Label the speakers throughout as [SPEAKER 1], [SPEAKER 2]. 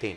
[SPEAKER 1] 3।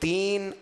[SPEAKER 1] 3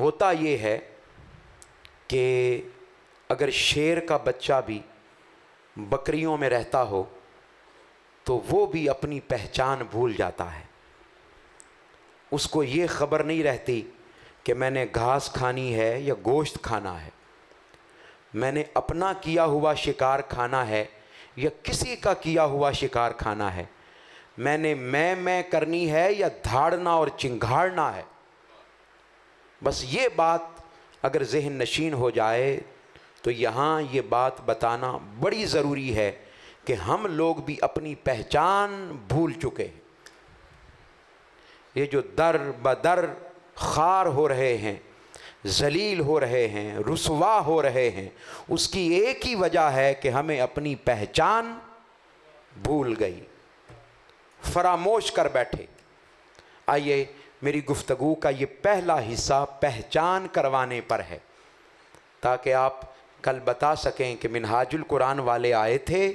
[SPEAKER 1] ہوتا یہ ہے کہ اگر شیر کا بچہ بھی بکریوں میں رہتا ہو تو وہ بھی اپنی پہچان بھول جاتا ہے. اس کو یہ خبر نہیں رہتی کہ میں نے گھاس کھانی ہے یا گوشت کھنا ہے، میں نے اپنا کیا ہوا شکار کھانا ہے یا کسی کا کیا ہوا شکار کھانا ہے، میں نے میں کرنی ہے یا دھاڑنا اور چنگھاڑنا ہے. بس یہ بات اگر ذہن نشین ہو جائے تو یہاں یہ بات بتانا بڑی ضروری ہے کہ ہم لوگ بھی اپنی پہچان بھول چکے ہیں. یہ جو در بدر خوار ہو رہے ہیں، ذلیل ہو رہے ہیں، رسوا ہو رہے ہیں، اس کی ایک ہی وجہ ہے کہ ہمیں اپنی پہچان بھول گئی، فراموش کر بیٹھے. آئیے میری گفتگو کا یہ پہلا حصہ پہچان کروانے پر ہے، تاکہ آپ کل بتا سکیں کہ منہاج القرآن والے آئے تھے،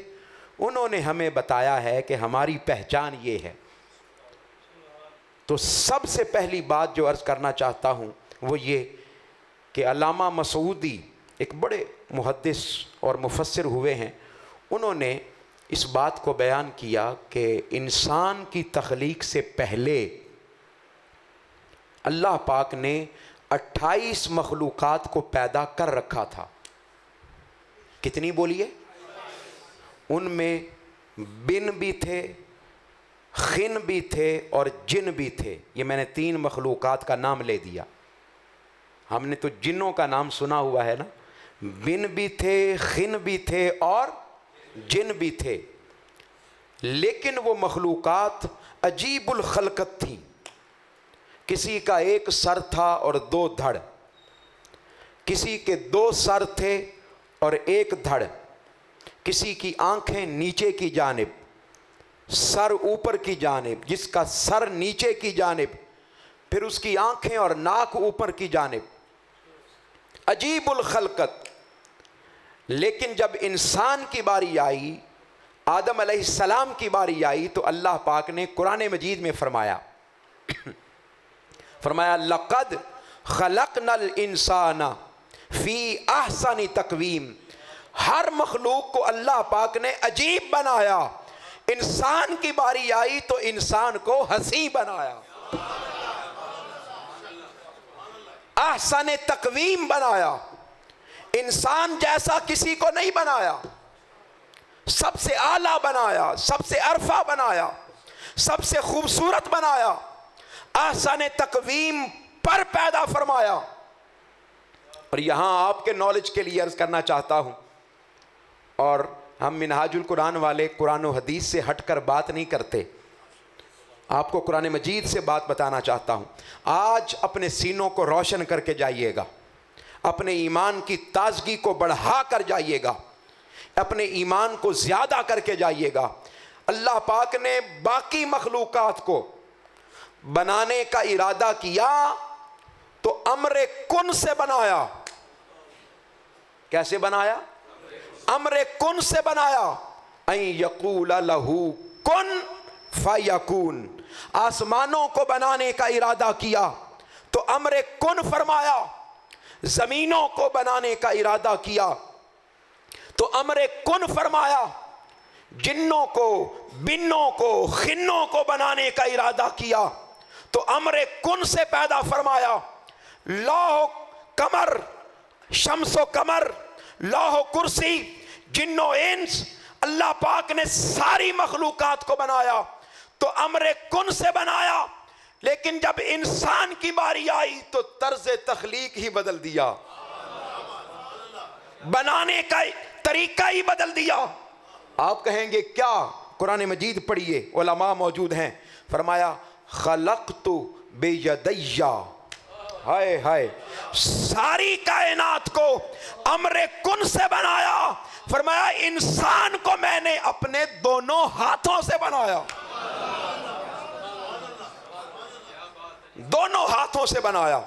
[SPEAKER 1] انہوں نے ہمیں بتایا ہے کہ ہماری پہچان یہ ہے. تو سب سے پہلی بات جو عرض کرنا چاہتا ہوں وہ یہ کہ علامہ مسعودی ایک بڑے محدث اور مفسر ہوئے ہیں، انہوں نے اس بات کو بیان کیا کہ انسان کی تخلیق سے پہلے اللہ پاک نے 28 مخلوقات کو پیدا کر رکھا تھا. کتنی بولیے؟ ان میں بن بھی تھے، خن بھی تھے اور جن بھی تھے. یہ میں نے 3 مخلوقات کا نام لے دیا. ہم نے تو جنوں کا نام سنا ہوا ہے نا، بن بھی تھے، خن بھی تھے اور جن بھی تھے. لیکن وہ مخلوقات عجیب الخلقت تھیں. کسی کا 1 سر تھا اور 2 دھڑ، کسی کے 2 سر تھے اور 1 دھڑ، کسی کی آنکھیں نیچے کی جانب، سر اوپر کی جانب، جس کا سر نیچے کی جانب، پھر اس کی آنکھیں اور ناک اوپر کی جانب. عجیب الخلقت. لیکن جب انسان کی باری آئی، آدم علیہ السلام کی باری آئی، تو اللہ پاک نے قرآن مجید میں فرمایا لَقَدْ خَلَقْنَا الْإِنسَانَ فِي أَحْسَنِ تَقْوِيمٍ. ہر مخلوق کو اللہ پاک نے عجیب بنایا. انسان کی باری آئی تو انسان کو حسین بنایا، احسن تقویم بنایا. انسان جیسا کسی کو نہیں بنایا، سب سے اعلیٰ بنایا، سب سے عرفہ بنایا، سب سے خوبصورت بنایا، احسن تقویم پر پیدا فرمایا. اور یہاں آپ کے نالج کے لیے عرض کرنا چاہتا ہوں، اور ہم منہاج القرآن والے قرآن و حدیث سے ہٹ کر بات نہیں کرتے، آپ کو قرآن مجید سے بات بتانا چاہتا ہوں. آج اپنے سینوں کو روشن کر کے جائیے گا، اپنے ایمان کی تازگی کو بڑھا کر جائیے گا، اپنے ایمان کو زیادہ کر کے جائیے گا. اللہ پاک نے باقی مخلوقات کو بنانے کا ارادہ کیا تو امر کن سے بنایا. کیسے بنایا؟ امر کن سے بنایا. ان یقول لہ کن فیکون. آسمانوں کو بنانے کا ارادہ کیا تو امر کن فرمایا. زمینوں کو بنانے کا ارادہ کیا تو امر کن فرمایا. جنوں کو، بنوں کو، خنوں کو بنانے کا ارادہ کیا تو امر کن سے پیدا فرمایا. لوح قمر، شمس و قمر، لوح کرسی، جن و انس، اللہ پاک نے ساری مخلوقات کو بنایا تو امر کن سے بنایا. لیکن جب انسان کی باری آئی تو طرز تخلیق ہی بدل دیا، بنانے کا طریقہ ہی بدل دیا. آپ کہیں گے کیا؟ قرآن مجید پڑھیے، علماء موجود ہیں. فرمایا خلقت بیدی. ہائے ہائے، ساری کائنات کو امر کن سے بنایا. فرمایا انسان کو میں نے اپنے دونوں ہاتھوں سے بنایا، دونوں ہاتھوں سے بنایا.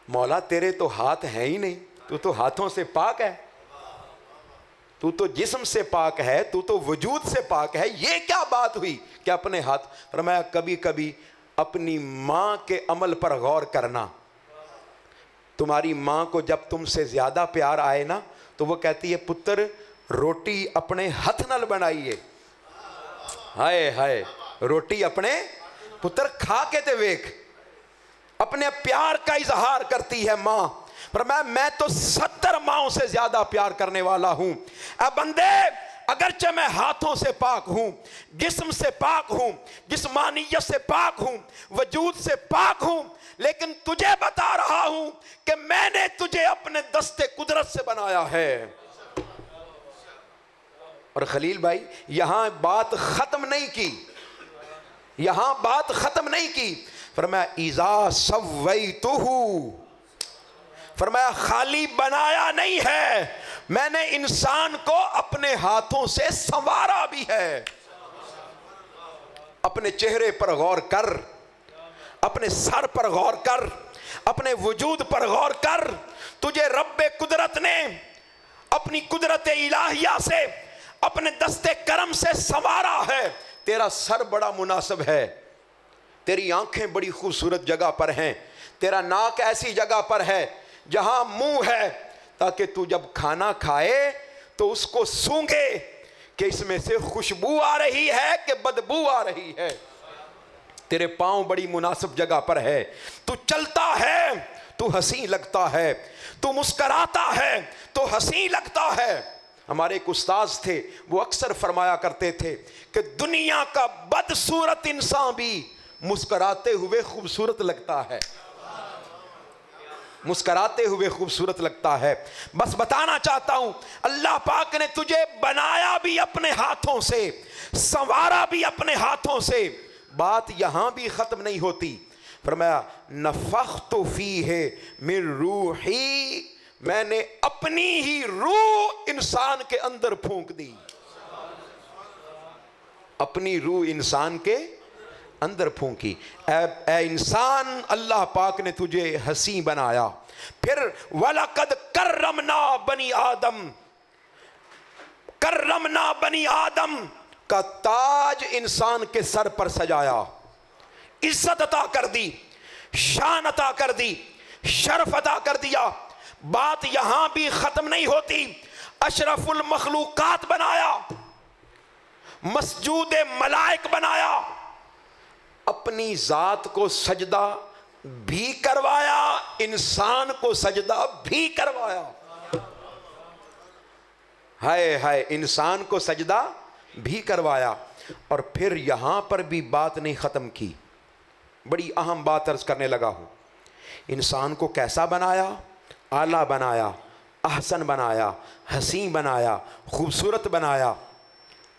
[SPEAKER 1] مولا تیرے تو ہاتھ ہیں ہی نہیں، تو تو ہاتھوں سے پاک ہے، تو تو جسم سے پاک ہے، تو تو وجود سے پاک ہے. یہ کیا بات ہوئی کہ اپنے ہاتھ؟ فرمایا کبھی کبھی اپنی ماں کے عمل پر غور کرنا. تمہاری ماں کو جب تم سے زیادہ پیار آئے نا تو وہ کہتی ہے پتر روٹی اپنے ہاتھ نال بنائیے. ہائے ہائے, روٹی اپنے پتر کھا کے تے ویکھ. اپنے پیار کا اظہار کرتی ہے ماں. پر میں تو 70 ماؤں سے زیادہ پیار کرنے والا ہوں. اے بندے, اگرچہ میں ہاتھوں سے پاک ہوں, جسم سے پاک ہوں, جسمانیت سے پاک ہوں, وجود سے پاک ہوں, لیکن تجھے بتا رہا ہوں کہ میں نے تجھے اپنے دست قدرت سے بنایا ہے. اور خلیل بھائی یہاں بات ختم نہیں کی, یہاں بات ختم نہیں کی. فرمایا اذا سویتہ, فرمایا خالی بنایا نہیں ہے, میں نے انسان کو اپنے ہاتھوں سے سنوارا بھی ہے. اپنے چہرے پر غور کر, اپنے سر پر غور کر, اپنے وجود پر غور کر. تجھے رب قدرت نے اپنی قدرت الہیہ سے, اپنے دست کرم سے سنوارا ہے. تیرا سر بڑا مناسب ہے, تیری آنکھیں بڑی خوبصورت جگہ پر ہیں, تیرا ناک ایسی جگہ پر ہے جہاں منہ ہے, تاکہ تو جب کھانا کھائے تو اس کو سونگے کہ اس میں سے خوشبو آ رہی ہے کہ بدبو آ رہی ہے. تیرے پاؤں بڑی مناسب جگہ پر ہے, تو چلتا ہے تو حسین لگتا ہے, تو مسکراتا ہے تو حسین لگتا ہے. ہمارے ایک استاذ تھے, وہ اکثر فرمایا کرتے تھے کہ دنیا کا بدصورت انسان بھی مسکراتے ہوئے خوبصورت لگتا ہے, مسکراتے ہوئے خوبصورت لگتا ہے. بس بتانا چاہتا ہوں اللہ پاک نے تجھے بنایا بھی اپنے ہاتھوں سے, سنوارا بھی اپنے ہاتھوں سے. بات یہاں بھی ختم نہیں ہوتی. فرمایا نفخت فیہ من روحی, میں نے اپنی ہی روح انسان کے اندر پھونک دی. اپنی روح انسان کے اندر پھونکی. اے انسان, اللہ پاک نے تجھے حسین بنایا. پھر وَلَقَدْ كَرَّمْنَا بَنِي آدم, کرمنا بنی آدم کا تاج انسان کے سر پر سجایا, عزت عطا کر دی, شان عطا کر دی, شرف عطا کر دیا. بات یہاں بھی ختم نہیں ہوتی. اشرف المخلوقات بنایا, مسجود ملائک بنایا, اپنی ذات کو سجدہ بھی کروایا, انسان کو سجدہ بھی کروایا. ہائے ہائے, انسان کو سجدہ بھی کروایا. اور پھر یہاں پر بھی بات نہیں ختم کی, بڑی اہم بات عرض کرنے لگا ہوں. انسان کو کیسا بنایا؟ اعلیٰ بنایا, احسن بنایا, حسین بنایا, خوبصورت بنایا.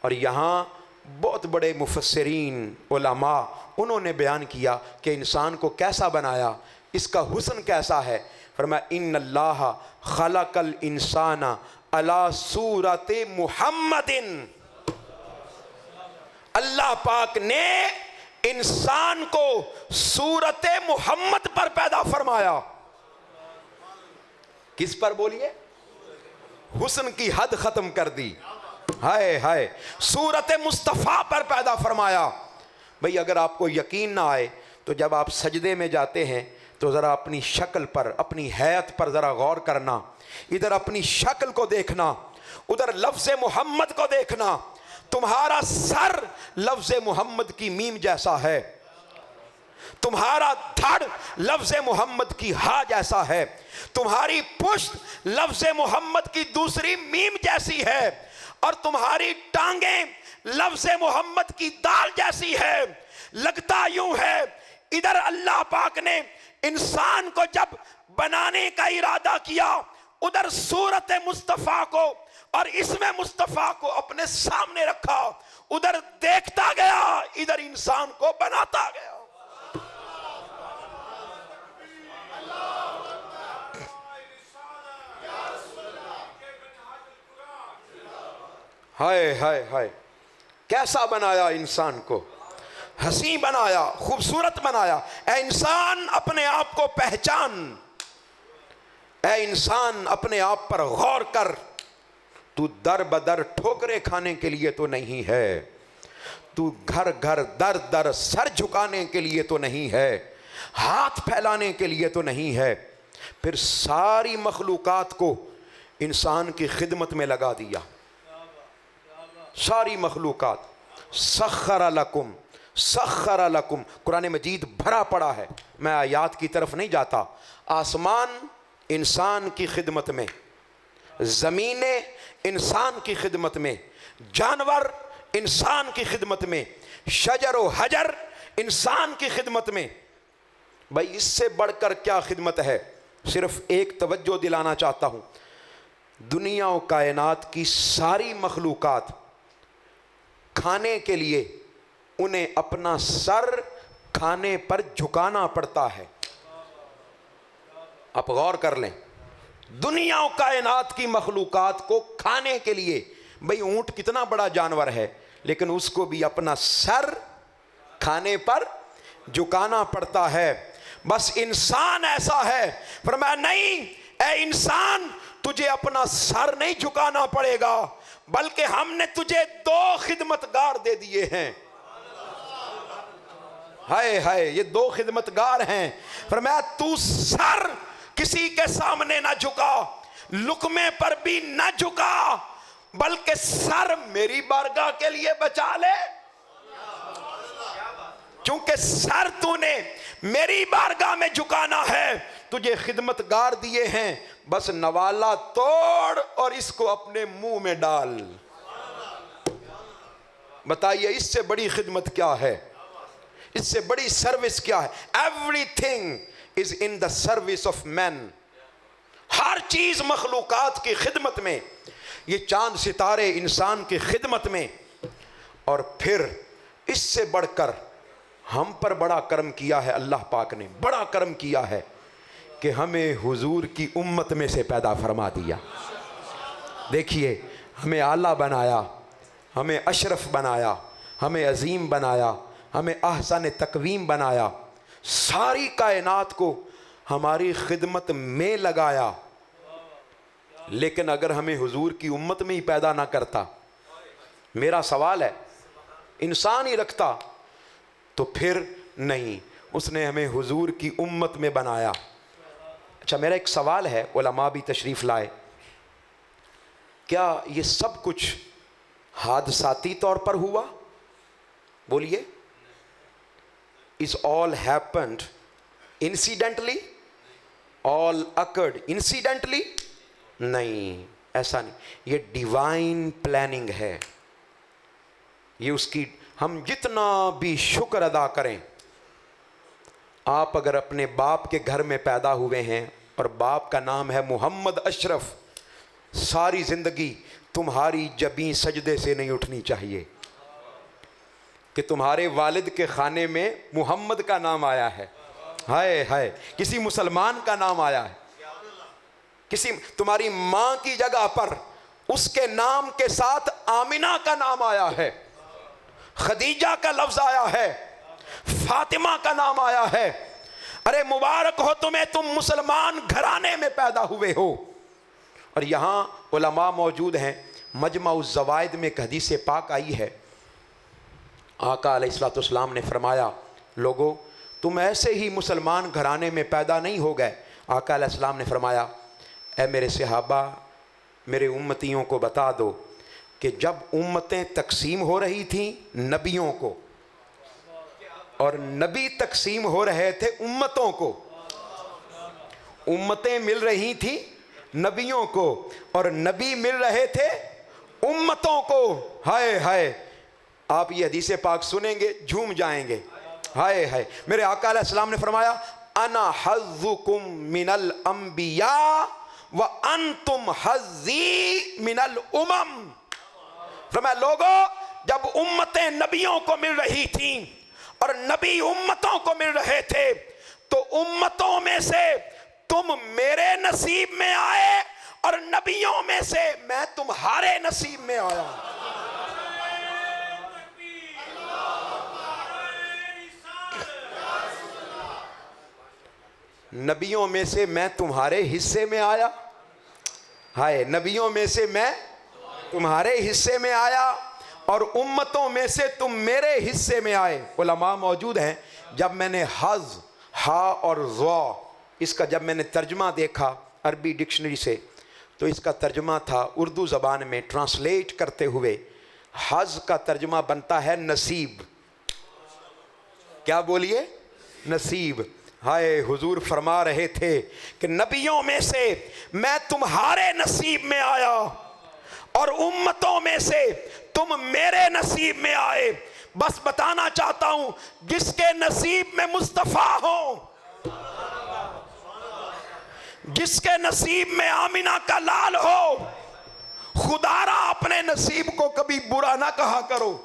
[SPEAKER 1] اور یہاں بہت بڑے مفسرین علماء انہوں نے بیان کیا کہ انسان کو کیسا بنایا, اس کا حسن کیسا ہے. فرمایا ان اللہ خلق الانسان علی صورت محمد, اللہ پاک نے انسان کو صورت محمد پر پیدا فرمایا. کس پر بولیے؟ حسن کی حد ختم کر دی. ہائے ہائے, صورت مصطفیٰ پر پیدا فرمایا. بھئی اگر آپ کو یقین نہ آئے تو جب آپ سجدے میں جاتے ہیں تو ذرا اپنی شکل پر, اپنی حیت پر ذرا غور کرنا. ادھر اپنی شکل کو دیکھنا, ادھر لفظ محمد کو دیکھنا. تمہارا سر لفظ محمد کی میم جیسا ہے, تمہارا دھڑ لفظ محمد کی ہا جیسا ہے, تمہاری پشت لفظ محمد کی دوسری میم جیسی ہے, اور تمہاری ٹانگیں لفظ محمد کی دال جیسی ہے. لگتا یوں ہے ادھر اللہ پاک نے انسان کو جب بنانے کا ارادہ کیا, ادھر صورت مصطفیٰ کو اور اسم مصطفیٰ کو اپنے سامنے رکھا, ادھر دیکھتا گیا, ادھر انسان کو بناتا گیا. ہائے ہائے ہائے, کیسا بنایا انسان کو, حسین بنایا, خوبصورت بنایا. اے انسان اپنے آپ کو پہچان, اے انسان اپنے آپ پر غور کر. تو در بدر ٹھوکریں کھانے کے لیے تو نہیں ہے, تو گھر گھر در در سر جھکانے کے لیے تو نہیں ہے, ہاتھ پھیلانے کے لیے تو نہیں ہے. پھر ساری مخلوقات کو انسان کی خدمت میں لگا دیا. ساری مخلوقات. سخر لکم، سخر لکم. قرآن مجید بھرا پڑا ہے، میں آیات کی طرف نہیں جاتا. آسمان انسان کی خدمت میں، زمینیں انسان کی خدمت میں، جانور انسان کی خدمت میں، شجر و حجر انسان کی خدمت میں. بھائی اس سے بڑھ کر کیا خدمت ہے؟ صرف ایک توجہ دلانا چاہتا ہوں، دنیا و کائنات کی ساری مخلوقات کھانے کے لیے انہیں اپنا سر کھانے پر جھکانا پڑتا ہے. آپ غور کر لیں، دنیا و کائنات کی مخلوقات کو کھانے کے لیے، بھئی اونٹ کتنا بڑا جانور ہے لیکن اس کو بھی اپنا سر کھانے پر جھکانا پڑتا ہے. بس انسان ایسا ہے، فرمایا نہیں اے انسان تجھے اپنا سر نہیں جھکانا پڑے گا، بلکہ ہم نے تجھے دو خدمتگار دے دیے ہیں. ہائے ہائے، یہ دو خدمتگار ہیں. فرمایا تو سر کسی کے سامنے نہ جھکا، لقمے پر بھی نہ جھکا، بلکہ سر میری بارگاہ کے لیے بچا لے. چونکہ سر تو نے میری بارگاہ میں جھکانا ہے، تجھے خدمتگار دیے ہیں، بس نوالا توڑ اور اس کو اپنے منہ میں ڈال. بتائیے اس سے بڑی خدمت کیا ہے؟ اس سے بڑی سروس کیا ہے؟ Everything is in the service of men. ہر چیز مخلوقات کی خدمت میں، یہ چاند ستارے انسان کی خدمت میں. اور پھر اس سے بڑھ کر ہم پر بڑا کرم کیا ہے، اللہ پاک نے بڑا کرم کیا ہے کہ ہمیں حضور کی امت میں سے پیدا فرما دیا. دیکھیے ہمیں اعلیٰ بنایا، ہمیں اشرف بنایا، ہمیں عظیم بنایا، ہمیں احسن تقویم بنایا، ساری کائنات کو ہماری خدمت میں لگایا. لیکن اگر ہمیں حضور کی امت میں ہی پیدا نہ کرتا، میرا سوال ہے، انسان ہی رکھتا، تو پھر نہیں، اس نے ہمیں حضور کی امت میں بنایا. اچھا میرا ایک سوال ہے، علماء بھی تشریف لائے، کیا یہ سب کچھ حادثاتی طور پر ہوا؟ بولیے. Is all happened incidentally? All occurred incidentally? نہیں، ایسا نہیں. یہ ڈیوائن پلاننگ ہے. یہ اس کی، ہم جتنا بھی شکر ادا کریں، آپ اگر اپنے باپ کے گھر میں پیدا ہوئے ہیں اور باپ کا نام ہے محمد اشرف، ساری زندگی تمہاری جبیں سجدے سے نہیں اٹھنی چاہیے کہ تمہارے والد کے خانے میں محمد کا نام آیا ہے. ہائے ہائے، کسی مسلمان کا نام آیا ہے، کسی تمہاری ماں کی جگہ پر اس کے نام کے ساتھ آمنہ کا نام آیا ہے، خدیجہ کا لفظ آیا ہے، فاطمہ کا نام آیا ہے. ارے مبارک ہو تمہیں، تم مسلمان گھرانے میں پیدا ہوئے ہو. اور یہاں علماء موجود ہیں، مجمع الزوائد میں ایک حدیث پاک آئی ہے، آقا علیہ الصلوۃ والسلام نے فرمایا لوگو تم ایسے ہی مسلمان گھرانے میں پیدا نہیں ہو گئے. آقا علیہ السلام نے فرمایا اے میرے صحابہ، میرے امتیوں کو بتا دو کہ جب امتیں تقسیم ہو رہی تھیں نبیوں کو، اور نبی تقسیم ہو رہے تھے امتوں کو، امتیں مل رہی تھیں نبیوں کو اور نبی مل رہے تھے امتوں کو. ہائے ہائے، آپ یہ حدیث پاک سنیں گے جھوم جائیں گے. ہائے ہائے، میرے آقا علیہ السلام نے فرمایا انا حظکم من الانبیاء وانتم حظی من الامم. فرمایا لوگو جب امتیں نبیوں کو مل رہی تھیں اور نبی امتوں کو مل رہے تھے تو امتوں میں سے تم میرے نصیب میں آئے اور نبیوں میں سے میں تمہارے نصیب میں آیا. نبیوں میں سے میں تمہارے حصے میں آیا. ہائے، نبیوں میں سے میں تمہارے حصے میں آیا اور امتوں میں سے تم میرے حصے میں آئے. علماء موجود ہیں، جب میں نے حظ، ہا اور ضا اس کا جب میں نے ترجمہ دیکھا عربی ڈکشنری سے تو اس کا ترجمہ تھا اردو زبان میں ٹرانسلیٹ کرتے ہوئے، حظ کا ترجمہ بنتا ہے نصیب. کیا بولیے؟ نصیب. ہائے، حضور فرما رہے تھے کہ نبیوں میں سے میں تمہارے نصیب میں آیا اور امتوں میں سے تم میرے نصیب میں آئے. بس بتانا چاہتا ہوں، جس کے نصیب میں مصطفیٰ ہوں، جس کے نصیب میں آمینہ کا لال ہو، خدا را اپنے نصیب کو کبھی برا نہ کہا کرو.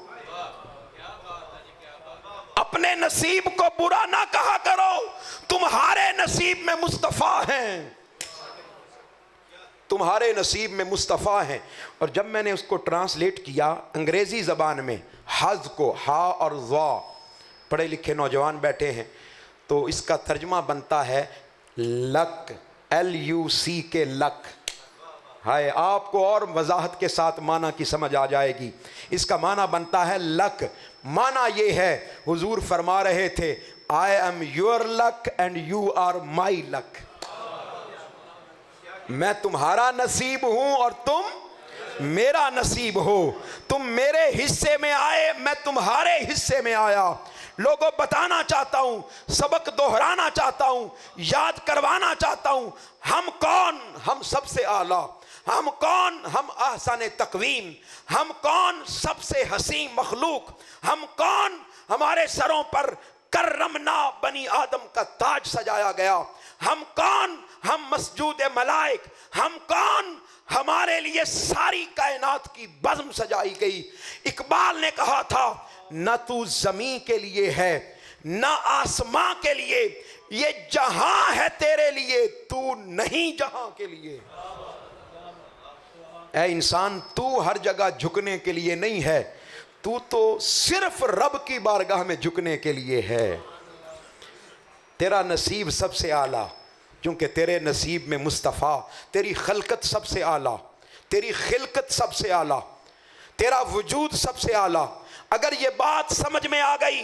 [SPEAKER 1] اپنے نصیب کو برا نہ کہا کرو. تمہارے نصیب میں مصطفیٰ ہیں، تمہارے نصیب میں مصطفیٰ ہیں. اور جب میں نے اس کو ٹرانسلیٹ کیا انگریزی زبان میں، حظ کو، ہا اور ضا، پڑھے لکھے نوجوان بیٹھے ہیں، تو اس کا ترجمہ بنتا ہے لک، LUCK، لک. ہائے، آپ کو اور وضاحت کے ساتھ معنی کی سمجھ آ جائے گی. اس کا معنی بنتا ہے لک. معنی یہ ہے، حضور فرما رہے تھے I am your luck and you are my luck. میں تمہارا نصیب ہوں اور تم میرا نصیب ہو. تم میرے حصے میں آئے، میں تمہارے حصے میں آیا. لوگوں، بتانا چاہتا ہوں، سبق دہرانا چاہتا ہوں، یاد کروانا چاہتا ہوں، ہم کون؟ ہم سب سے اعلیٰ. ہم کون؟ ہم احسن تقویم. ہم کون؟ سب سے حسین مخلوق. ہم کون؟ ہمارے سروں پر کرمنا بنی آدم کا تاج سجایا گیا. ہم کون؟ ہم مسجود ملائک. ہم کون؟ ہمارے لیے ساری کائنات کی بزم سجائی گئی. اقبال نے کہا تھا، نہ تو زمین کے لیے ہے نہ آسماں کے لیے، یہ جہاں ہے تیرے لیے، تو نہیں جہاں کے لیے. اے انسان، تو ہر جگہ جھکنے کے لیے نہیں ہے، تو تو صرف رب کی بارگاہ میں جھکنے کے لیے ہے. تیرا نصیب سب سے اعلیٰ، کیونکہ تیرے نصیب میں مصطفیٰ. تیری خلقت سب سے اعلیٰ، تیری خلقت سب سے اعلیٰ، تیرا وجود سب سے اعلیٰ. اگر یہ بات سمجھ میں آ گئی،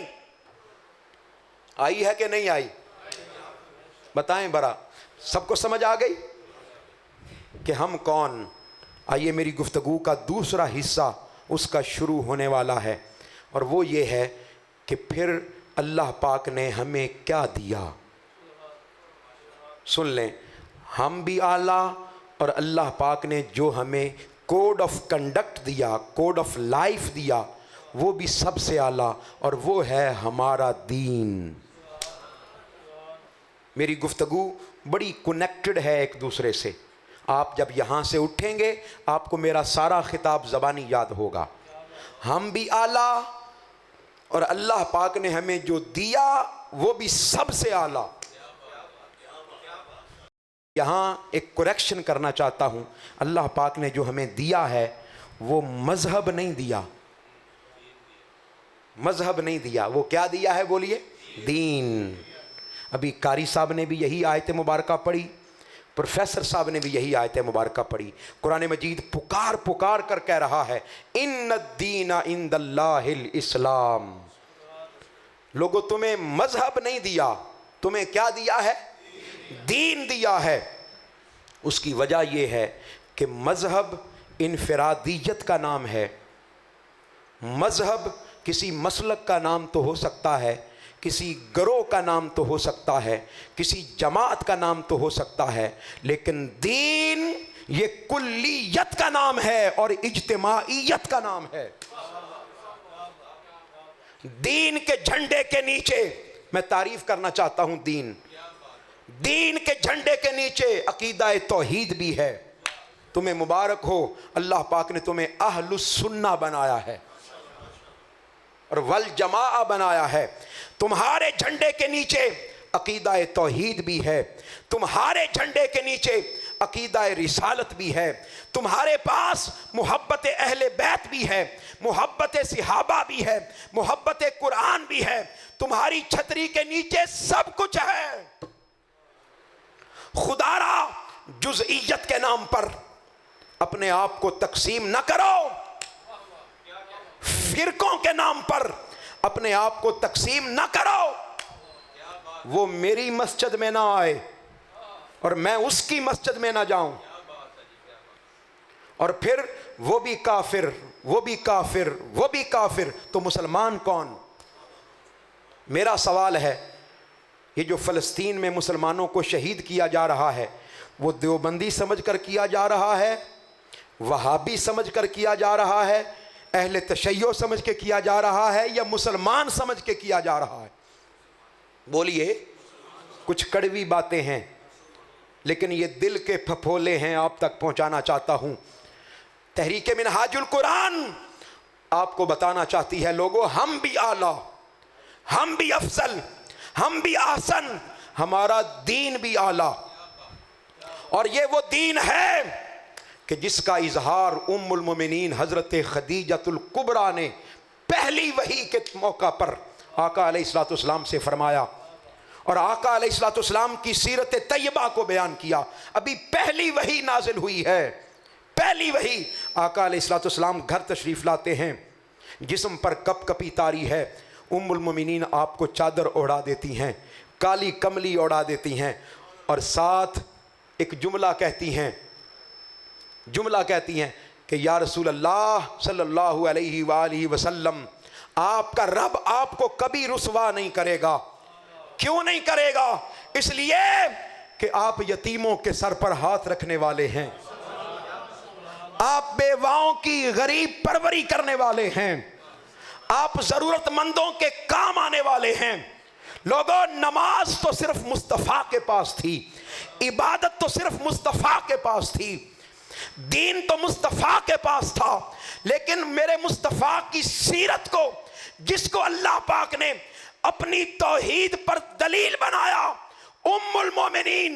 [SPEAKER 1] آئی ہے کہ نہیں آئی؟ بتائیں برا، سب کو سمجھ آ گئی کہ ہم کون؟ آئیے میری گفتگو کا دوسرا حصہ اس کا شروع ہونے والا ہے، اور وہ یہ ہے کہ پھر اللہ پاک نے ہمیں کیا دیا. سن لیں، ہم بھی اعلیٰ، اور اللہ پاک نے جو ہمیں کوڈ آف کنڈکٹ دیا، کوڈ آف لائف دیا، وہ بھی سب سے اعلیٰ، اور وہ ہے ہمارا دین. میری گفتگو بڑی کنیکٹڈ ہے ایک دوسرے سے. آپ جب یہاں سے اٹھیں گے آپ کو میرا سارا خطاب زبانی یاد ہوگا. ہم بھی اعلیٰ، اور اللہ پاک نے ہمیں جو دیا وہ بھی سب سے اعلیٰ. یہاں ایک کریکشن کرنا چاہتا ہوں. اللہ پاک نے جو ہمیں دیا ہے وہ مذہب نہیں دیا، مذہب نہیں دیا. وہ کیا دیا ہے بولیے؟ دین. ابھی قاری صاحب نے بھی یہی آیت مبارکہ پڑھی، پروفیسر صاحب نے بھی یہی آیت مبارکہ پڑھی. قرآن مجید پکار پکار کر کہہ رہا ہے، ان الدین عند اللہ الاسلام. لوگوں، تمہیں مذہب نہیں دیا، تمہیں کیا دیا ہے؟ دین دیا ہے. اس کی وجہ یہ ہے کہ مذہب انفرادیت کا نام ہے. مذہب کسی مسلک کا نام تو ہو سکتا ہے، کسی گروہ کا نام تو ہو سکتا ہے، کسی جماعت کا نام تو ہو سکتا ہے، لیکن دین یہ کلیت کا نام ہے اور اجتماعیت کا نام ہے. دین کے جھنڈے کے نیچے میں تعریف کرنا چاہتا ہوں. دین کے جھنڈے کے نیچے عقیدہ توحید بھی ہے. تمہیں مبارک ہو، اللہ پاک نے تمہیں اہل السنہ بنایا ہے اور والجماعہ بنایا ہے. تمہارے جھنڈے کے نیچے عقیدہ توحید بھی ہے، تمہارے جھنڈے کے نیچے عقیدہ رسالت بھی ہے، تمہارے پاس محبت اہل بیت بھی ہے، محبت صحابہ بھی ہے، محبت قرآن بھی ہے. تمہاری چھتری کے نیچے سب کچھ ہے. خدا را جزئیت کے نام پر اپنے آپ کو تقسیم نہ کرو، فرقوں کے نام پر اپنے آپ کو تقسیم نہ کرو. وہ میری مسجد میں نہ آئے، اور میں اس کی مسجد میں نہ جاؤں، اور پھر وہ بھی کافر، وہ بھی کافر، وہ بھی کافر، تو مسلمان کون؟ میرا سوال ہے، یہ جو فلسطین میں مسلمانوں کو شہید کیا جا رہا ہے، وہ دیوبندی سمجھ کر کیا جا رہا ہے، وہابی سمجھ کر کیا جا رہا ہے، اہل تشیع سمجھ کے کیا جا رہا ہے، یا مسلمان سمجھ کے کیا جا رہا ہے؟ بولیے۔ کچھ کڑوی باتیں ہیں، لیکن یہ دل کے پھپھولے ہیں، آپ تک پہنچانا چاہتا ہوں۔ تحریک منہاج القرآن آپ کو بتانا چاہتی ہے، لوگوں، ہم بھی اعلیٰ، ہم بھی افضل، ہم بھی احسن، ہمارا دین بھی اعلیٰ، اور یہ وہ دین ہے کہ جس کا اظہار ام المومنین حضرت خدیجۃ الکبریٰ نے پہلی وحی کے موقع پر آقا علیہ الصلوۃ والسلام سے فرمایا، اور آقا علیہ الصلوۃ والسلام کی سیرت طیبہ کو بیان کیا۔ ابھی پہلی وحی نازل ہوئی ہے، پہلی وحی۔ آقا علیہ الصلوۃ والسلام گھر تشریف لاتے ہیں، جسم پر کپ کپی طاری ہے، ام المومنین آپ کو چادر اوڑھا دیتی ہیں، کالی کملی اوڑھا دیتی ہیں، اور ساتھ ایک جملہ کہتی ہیں، کہ یا رسول اللہ صلی اللہ علیہ وآلہ وسلم، آپ کا رب آپ کو کبھی رسوا نہیں کرے گا۔ کیوں نہیں کرے گا؟ اس لیے کہ آپ یتیموں کے سر پر ہاتھ رکھنے والے ہیں، آپ بیواؤں کی غریب پروری کرنے والے ہیں، آپ ضرورت مندوں کے کام آنے والے ہیں۔ لوگوں، نماز تو صرف مصطفیٰ کے پاس تھی، عبادت تو صرف مصطفیٰ کے پاس تھی، دین تو مصطفیٰ کے پاس تھا، لیکن میرے مصطفیٰ کی سیرت کو، جس کو اللہ پاک نے اپنی توحید پر دلیل بنایا، ام المومنین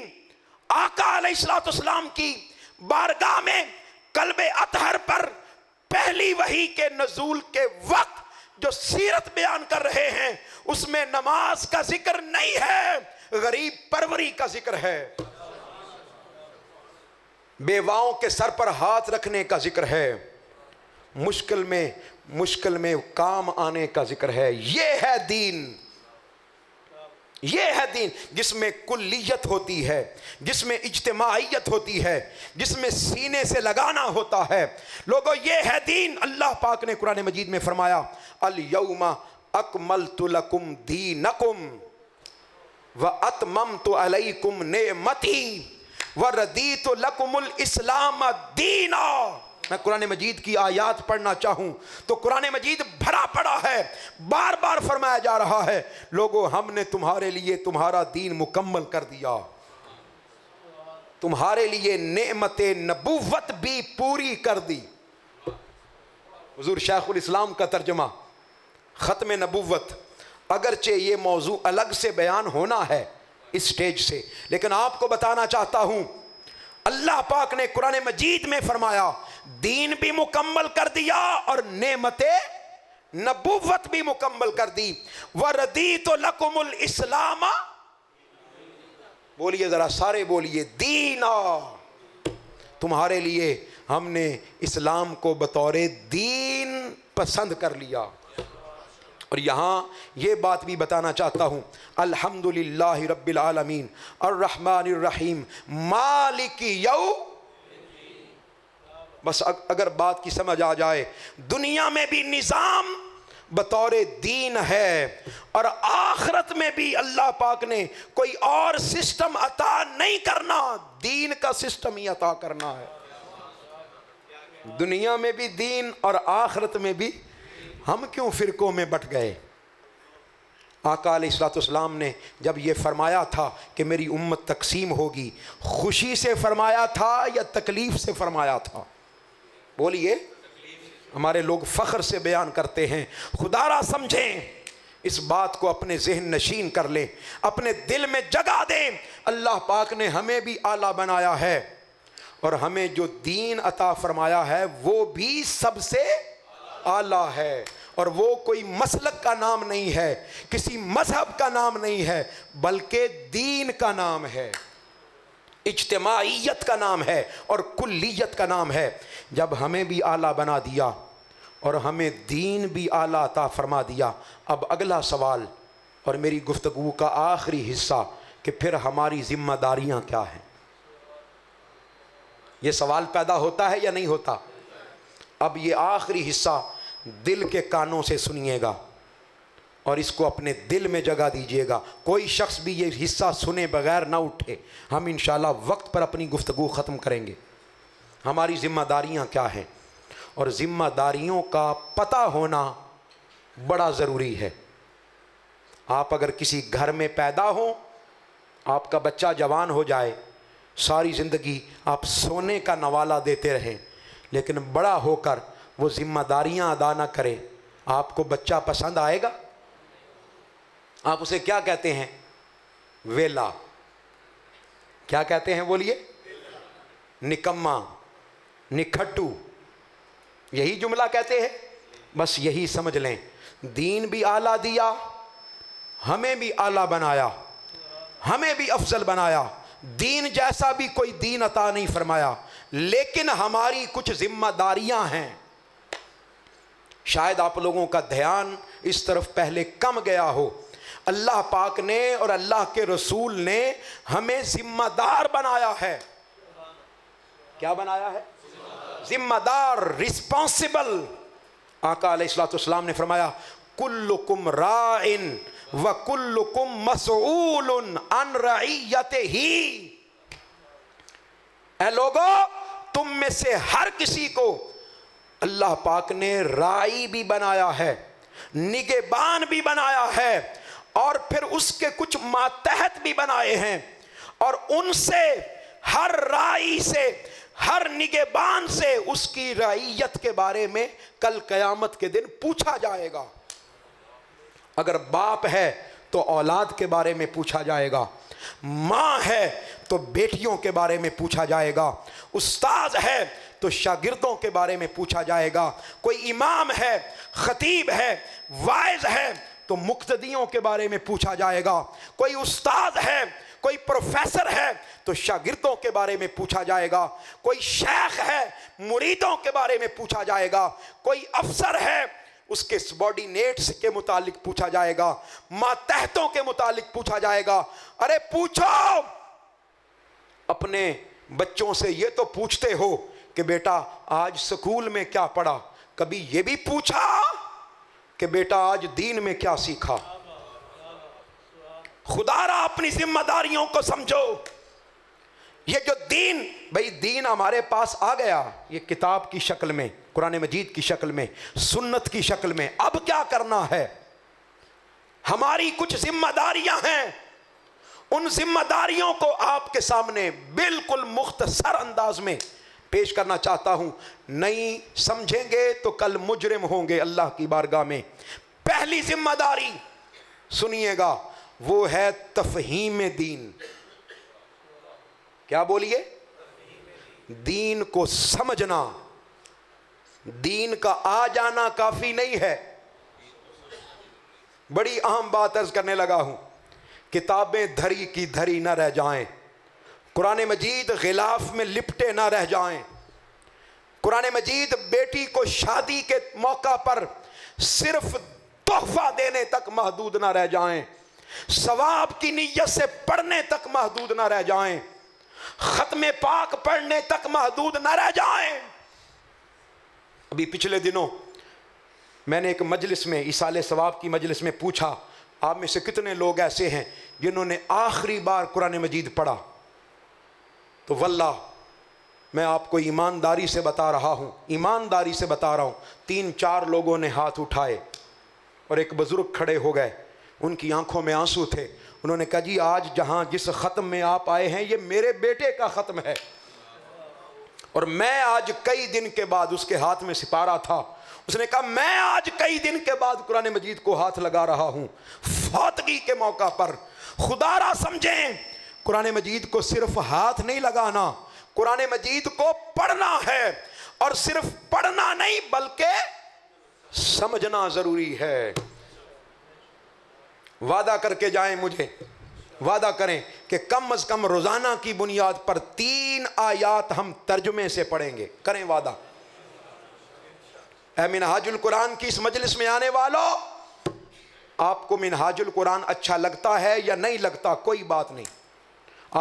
[SPEAKER 1] آقا علیہ الصلوۃ والسلام کی بارگاہ میں قلب اطہر پر پہلی وحی کے نزول کے وقت جو سیرت بیان کر رہے ہیں، اس میں نماز کا ذکر نہیں ہے، غریب پروری کا ذکر ہے، بیواؤں کے سر پر ہاتھ رکھنے کا ذکر ہے، مشکل میں کام آنے کا ذکر ہے۔ یہ ہے دین، یہ ہے دین، جس میں کلیت ہوتی ہے، جس میں اجتماعیت ہوتی ہے، جس میں سینے سے لگانا ہوتا ہے۔ لوگوں، یہ ہے دین۔ اللہ پاک نے قرآن مجید میں فرمایا، الیوم اکملت لکم دینکم واتممت علیکم نعمتی وردیت لکم الاسلام دینا۔ میں قرآن مجید کی آیات پڑھنا چاہوں تو قرآن مجید بھرا پڑا ہے، بار بار فرمایا جا رہا ہے، لوگوں، ہم نے تمہارے لیے تمہارا دین مکمل کر دیا، تمہارے لیے نعمت نبوت بھی پوری کر دی۔ حضور شیخ الاسلام کا ترجمہ، ختم نبوت، اگرچہ یہ موضوع الگ سے بیان ہونا ہے اس سٹیج سے، لیکن آپ کو بتانا چاہتا ہوں، اللہ پاک نے قرآن مجید میں فرمایا دین بھی مکمل کر دیا اور نعمت نبوت بھی مکمل کر دی۔ وردیت لکم الاسلام، بولیے ذرا سارے بولیے، دینا، تمہارے لیے ہم نے اسلام کو بطور دین پسند کر لیا۔ اور یہاں یہ بات بھی بتانا چاہتا ہوں، الحمدللہ رب العالمین الرحمن الرحیم مالک یوم، بس اگر بات کی سمجھ آ جائے، دنیا میں بھی نظام بطور دین ہے، اور آخرت میں بھی اللہ پاک نے کوئی اور سسٹم عطا نہیں کرنا، دین کا سسٹم ہی عطا کرنا ہے۔ دنیا میں بھی دین اور آخرت میں بھی۔ ہم کیوں فرقوں میں بٹ گئے؟ آقا علیہ الصلوۃ والسلام نے جب یہ فرمایا تھا کہ میری امت تقسیم ہوگی، خوشی سے فرمایا تھا یا تکلیف سے فرمایا تھا؟ بولیے۔ ہمارے لوگ فخر سے بیان کرتے ہیں، خدا را سمجھیں، اس بات کو اپنے ذہن نشین کر لیں، اپنے دل میں جگہ دیں، اللہ پاک نے ہمیں بھی اعلیٰ بنایا ہے، اور ہمیں جو دین عطا فرمایا ہے وہ بھی سب سے اعلیٰ ہے، اور وہ کوئی مسلک کا نام نہیں ہے، کسی مذہب کا نام نہیں ہے، بلکہ دین کا نام ہے، اجتماعیت کا نام ہے، اور کلیت کا نام ہے۔ جب ہمیں بھی اعلیٰ بنا دیا اور ہمیں دین بھی اعلیٰ عطا فرما دیا، اب اگلا سوال اور میری گفتگو کا آخری حصہ کہ پھر ہماری ذمہ داریاں کیا ہیں؟ یہ سوال پیدا ہوتا ہے یا نہیں ہوتا؟ اب یہ آخری حصہ دل کے کانوں سے سنیے گا اور اس کو اپنے دل میں جگہ دیجئے گا. کوئی شخص بھی یہ حصہ سنے بغیر نہ اٹھے. ہم انشاءاللہ وقت پر اپنی گفتگو ختم کریں گے. ہماری ذمہ داریاں کیا ہیں اور ذمہ داریوں کا پتہ ہونا بڑا ضروری ہے. آپ اگر کسی گھر میں پیدا ہوں، آپ کا بچہ جوان ہو جائے، ساری زندگی آپ سونے کا نوالہ دیتے رہیں، لیکن بڑا ہو کر وہ ذمہ داریاں ادا نہ کرے، آپ کو بچہ پسند آئے گا؟ آپ اسے کیا کہتے ہیں؟ ویلا. کیا کہتے ہیں بولیے؟ نکما، نکھٹو، یہی جملہ کہتے ہیں. بس یہی سمجھ لیں، دین بھی اعلیٰ دیا، ہمیں بھی اعلیٰ بنایا، ہمیں بھی افضل بنایا. دین جیسا بھی کوئی دین عطا نہیں فرمایا، لیکن ہماری کچھ ذمہ داریاں ہیں. شاید آپ لوگوں کا دھیان اس طرف پہلے کم گیا ہو. اللہ پاک نے اور اللہ کے رسول نے ہمیں ذمہ دار بنایا ہے. کیا بنایا ہے؟ ذمہ دار، رسپانسبل. آقا علیہ الصلوۃ والسلام نے فرمایا کلکم راعٍ وکلکم مسئول عن رعیتہ. اے لوگو، تم میں سے ہر کسی کو اللہ پاک نے راعی بھی بنایا ہے، نگہبان بھی بنایا ہے، اور پھر اس کے کچھ ماتحت بھی بنائے ہیں. اور ان سے، ہر راعی سے، ہر نگہبان سے اس کی رعیت کے بارے میں کل قیامت کے دن پوچھا جائے گا. اگر باپ ہے تو اولاد کے بارے میں پوچھا جائے گا، ماں ہے تو بیٹیوں کے بارے میں پوچھا جائے گا، استاد ہے تو شاگردوں کے بارے میں پوچھا جائے گا، کوئی امام ہے، خطیب ہے، واعظ ہے تو مقتدیوں کے بارے میں پوچھا جائے گا، کوئی استاد ہے، کوئی پروفیسر ہے تو شاگردوں کے بارے میں پوچھا جائے گا، کوئی شیخ ہے، مریدوں کے بارے میں پوچھا جائے گا، کوئی افسر ہے، اس کے سبارڈینیٹس کے متعلق پوچھا جائے گا، ماتحتوں کے متعلق پوچھا جائے گا. ارے پوچھو اپنے بچوں سے. یہ تو پوچھتے ہو کہ بیٹا آج سکول میں کیا پڑھا، کبھی یہ بھی پوچھا کہ بیٹا آج دین میں کیا سیکھا؟ خدا را اپنی ذمہ داریوں کو سمجھو. یہ جو دین، بھئی دین ہمارے پاس آ گیا، یہ کتاب کی شکل میں، قرآن مجید کی شکل میں، سنت کی شکل میں. اب کیا کرنا ہے؟ ہماری کچھ ذمہ داریاں ہیں. ان ذمہ داریوں کو آپ کے سامنے بالکل مختصر انداز میں پیش کرنا چاہتا ہوں. نہیں سمجھیں گے تو کل مجرم ہوں گے اللہ کی بارگاہ میں. پہلی ذمہ داری سنیے گا، وہ ہے تفہیم دین. کیا بولیے؟ دین کو سمجھنا. دین کا آ جانا کافی نہیں ہے. بڑی اہم بات عرض کرنے لگا ہوں. کتابیں دھری کی دھری نہ رہ جائیں، قرآن مجید غلاف میں لپٹے نہ رہ جائیں. قرآن مجید بیٹی کو شادی کے موقع پر صرف تحفہ دینے تک محدود نہ رہ جائیں، ثواب کی نیت سے پڑھنے تک محدود نہ رہ جائیں، ختم پاک پڑھنے تک محدود نہ رہ جائیں. ابھی پچھلے دنوں میں نے ایک مجلس میں، ایصال ثواب کی مجلس میں پوچھا، آپ میں سے کتنے لوگ ایسے ہیں جنہوں نے آخری بار قرآن مجید پڑھا؟ تو واللہ میں آپ کو ایمانداری سے بتا رہا ہوں، ایمانداری سے بتا رہا ہوں، 3-4 لوگوں نے ہاتھ اٹھائے اور ایک بزرگ کھڑے ہو گئے، ان کی آنکھوں میں آنسو تھے. انہوں نے کہا جی آج جہاں جس ختم میں آپ آئے ہیں یہ میرے بیٹے کا ختم ہے، اور میں آج کئی دن کے بعد، اس کے ہاتھ میں سپارہ تھا، اس نے کہا میں آج کئی دن کے بعد قرآن مجید کو ہاتھ لگا رہا ہوں فوتگی کے موقع پر. خدا را سمجھیں، قرآن مجید کو صرف ہاتھ نہیں لگانا، قرآن مجید کو پڑھنا ہے، اور صرف پڑھنا نہیں بلکہ سمجھنا ضروری ہے. وعدہ کر کے جائیں، مجھے وعدہ کریں کہ کم از کم روزانہ کی بنیاد پر 3 آیات ہم ترجمے سے پڑھیں گے. کریں وعدہ؟ اے منہاج القرآن کی اس مجلس میں آنے والوں، آپ کو منہاج القرآن اچھا لگتا ہے یا نہیں لگتا کوئی بات نہیں،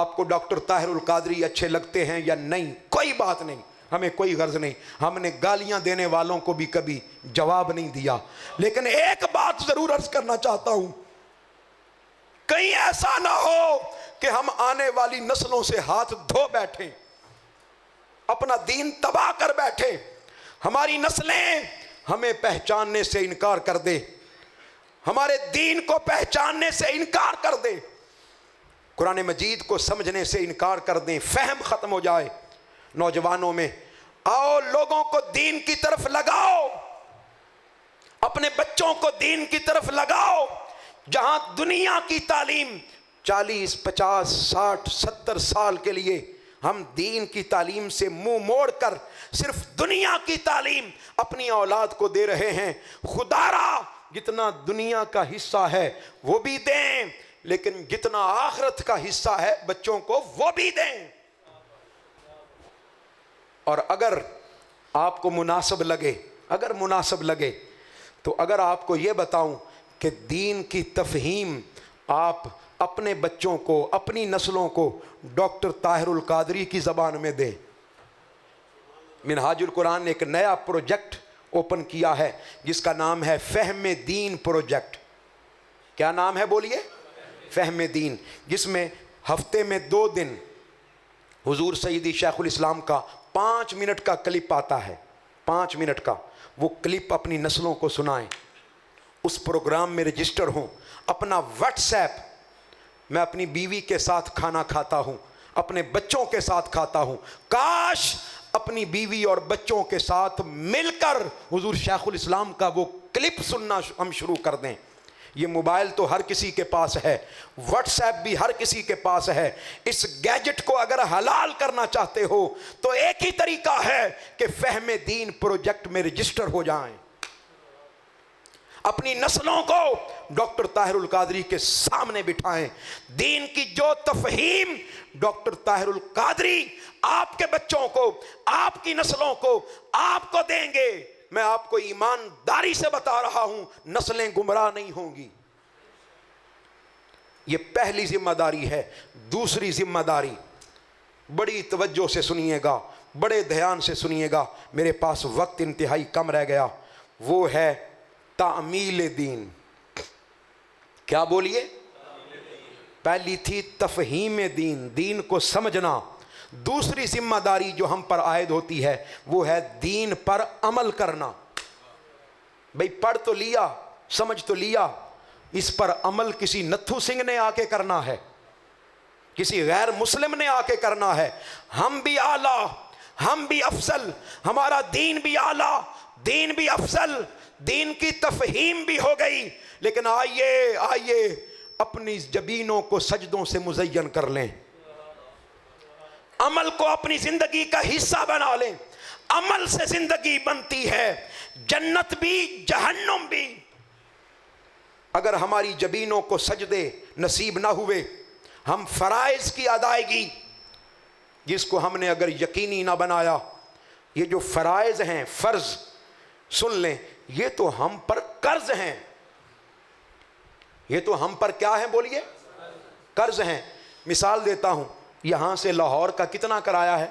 [SPEAKER 1] آپ کو ڈاکٹر طاہر القادری اچھے لگتے ہیں یا نہیں
[SPEAKER 2] کوئی بات نہیں، ہمیں کوئی غرض نہیں، ہم نے گالیاں دینے والوں کو بھی کبھی جواب نہیں دیا، لیکن ایک بات ضرور عرض کرنا چاہتا ہوں، کہیں ایسا نہ ہو کہ ہم آنے والی نسلوں سے ہاتھ دھو بیٹھیں، اپنا دین تباہ کر بیٹھے، ہماری نسلیں ہمیں پہچاننے سے انکار کر دے، ہمارے دین کو پہچاننے سے انکار کر دے، قرآن مجید کو سمجھنے سے انکار کر دیں، فہم ختم ہو جائے نوجوانوں میں۔ آؤ لوگوں کو دین کی طرف لگاؤ، اپنے بچوں کو دین کی طرف لگاؤ۔ جہاں دنیا کی تعلیم 40 50 60 70 سال کے لیے ہم دین کی تعلیم سے منہ موڑ کر صرف دنیا کی تعلیم اپنی اولاد کو دے رہے ہیں، خدا را جتنا دنیا کا حصہ ہے وہ بھی دیں، لیکن جتنا آخرت کا حصہ ہے بچوں کو وہ بھی دیں۔ اور اگر آپ کو مناسب لگے تو اگر آپ کو یہ بتاؤں کہ دین کی تفہیم آپ اپنے بچوں کو، اپنی نسلوں کو ڈاکٹر طاہر القادری کی زبان میں دیں۔ منہاج القرآن نے ایک نیا پروجیکٹ اوپن کیا ہے جس کا نام ہے فہم دین پروجیکٹ۔ کیا نام ہے بولیے؟ فہم دین، جس میں ہفتے میں 2 دن حضور سیدی شیخ الاسلام کا 5 منٹ کا کلپ آتا ہے، 5 منٹ کا، وہ کلپ اپنی نسلوں کو سنائیں، اس پروگرام میں رجسٹر ہوں۔ اپنا واٹس ایپ، میں اپنی بیوی کے ساتھ کھانا کھاتا ہوں، اپنے بچوں کے ساتھ کھاتا ہوں، کاش اپنی بیوی اور بچوں کے ساتھ مل کر حضور شیخ الاسلام کا وہ کلپ سننا ہم شروع کر دیں۔ یہ موبائل تو ہر کسی کے پاس ہے، واٹس ایپ بھی ہر کسی کے پاس ہے۔ اس گیجٹ کو اگر حلال کرنا چاہتے ہو تو ایک ہی طریقہ ہے کہ فہم دین پروجیکٹ میں رجسٹر ہو جائیں، اپنی نسلوں کو ڈاکٹر طاہر القادری کے سامنے بٹھائیں۔ دین کی جو تفہیم ڈاکٹر طاہر القادری آپ کے بچوں کو، آپ کی نسلوں کو، آپ کو دیں گے، میں آپ کو ایمانداری سے بتا رہا ہوں، نسلیں گمراہ نہیں ہوں گی۔ یہ پہلی ذمہ داری ہے۔ دوسری ذمہ داری، بڑی توجہ سے سنیے گا، بڑے دھیان سے سنیے گا، میرے پاس وقت انتہائی کم رہ گیا، وہ ہے تعمیل دین۔ کیا بولیے؟ پہلی تھی تفہیم دین، دین کو سمجھنا۔ دوسری ذمہ داری جو ہم پر عائد ہوتی ہے وہ ہے دین پر عمل کرنا۔ بھئی پڑھ تو لیا، سمجھ تو لیا، اس پر عمل کسی نتھو سنگھ نے آ کے کرنا ہے، کسی غیر مسلم نے آ کے کرنا ہے۔ ہم بھی اعلیٰ، ہم بھی افضل، ہمارا دین بھی اعلیٰ، دین بھی افضل، دین کی تفہیم بھی ہو گئی، لیکن آئیے اپنی جبینوں کو سجدوں سے مزین کر لیں، عمل کو اپنی زندگی کا حصہ بنا لیں۔ عمل سے زندگی بنتی ہے، جنت بھی جہنم بھی۔ اگر ہماری جبینوں کو سجدے نصیب نہ ہوئے، ہم فرائض کی ادائیگی جس کو ہم نے اگر یقینی نہ بنایا، یہ جو فرائض ہیں، فرض سن لیں، یہ تو ہم پر قرض ہیں، یہ تو ہم پر کیا ہیں بولیے؟ قرض ہیں۔ مثال دیتا ہوں، یہاں سے لاہور کا کتنا کرایہ ہے؟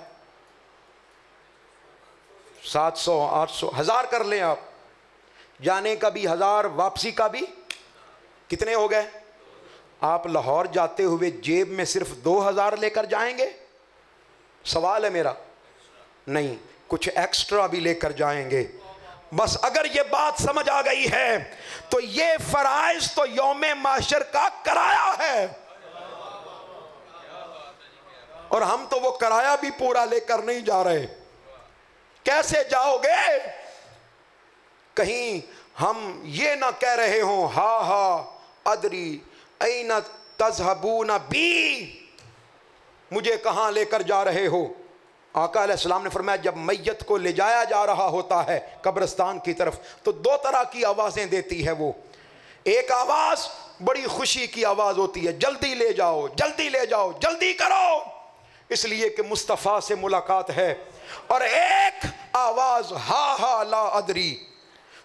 [SPEAKER 2] 700 800 1000 کر لیں آپ، جانے کا بھی 1000، واپسی کا بھی کتنے ہو گئے؟ آپ لاہور جاتے ہوئے جیب میں صرف 2000 لے کر جائیں گے؟ سوال ہے میرا، نہیں، کچھ ایکسٹرا بھی لے کر جائیں گے۔ بس اگر یہ بات سمجھ آ گئی ہے تو یہ فرائض تو یوم محشر کا کرایہ ہے، اور ہم تو وہ کرایہ بھی پورا لے کر نہیں جا رہے۔ کیسے جاؤ گے؟ کہیں ہم یہ نہ کہہ رہے ہوں ہا ادری این تذہبون بی، مجھے کہاں لے کر جا رہے ہو؟ آقا علیہ السلام نے فرمایا جب میت کو لے جایا جا رہا ہوتا ہے قبرستان کی طرف تو 2 طرح کی آوازیں دیتی ہے وہ۔ ایک آواز بڑی خوشی کی آواز ہوتی ہے، جلدی لے جاؤ، جلدی لے جاؤ، جلدی کرو، اس لیے کہ مصطفیٰ سے ملاقات ہے۔ اور ایک آواز ہا لا ادری،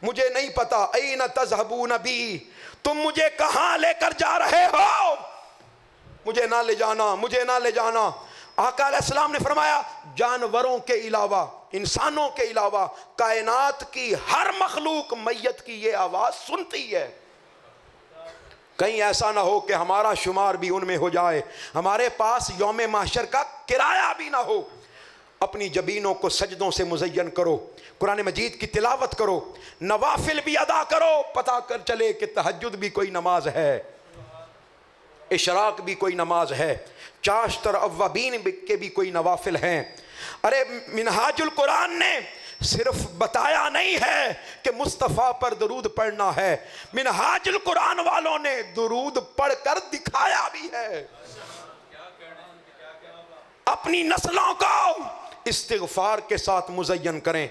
[SPEAKER 2] مجھے نہیں پتا، این تذہبون بی، تم مجھے کہاں لے کر جا رہے ہو؟ مجھے نہ لے جانا، مجھے نہ لے جانا۔ آقا علیہ السلام نے فرمایا جانوروں کے علاوہ، انسانوں کے علاوہ کائنات کی ہر مخلوق میت کی یہ آواز سنتی ہے۔ کہیں ایسا نہ ہو کہ ہمارا شمار بھی ان میں ہو جائے، ہمارے پاس یوم محشر کا کرایہ بھی نہ ہو۔ اپنی جبینوں کو سجدوں سے مزین کرو، قرآن مجید کی تلاوت کرو، نوافل بھی ادا کرو، پتہ کر چلے کہ تہجد بھی کوئی نماز ہے، اشراق بھی کوئی نماز ہے، چاشتر اوابین کے بھی کوئی نوافل ہیں۔ ارے منہاج القرآن نے صرف بتایا نہیں ہے کہ مصطفیٰ پر درود پڑھنا ہے، منہاج القرآن والوں نے درود پڑھ کر دکھایا بھی ہے۔ اپنی نسلوں کو استغفار کے ساتھ مزین کریں،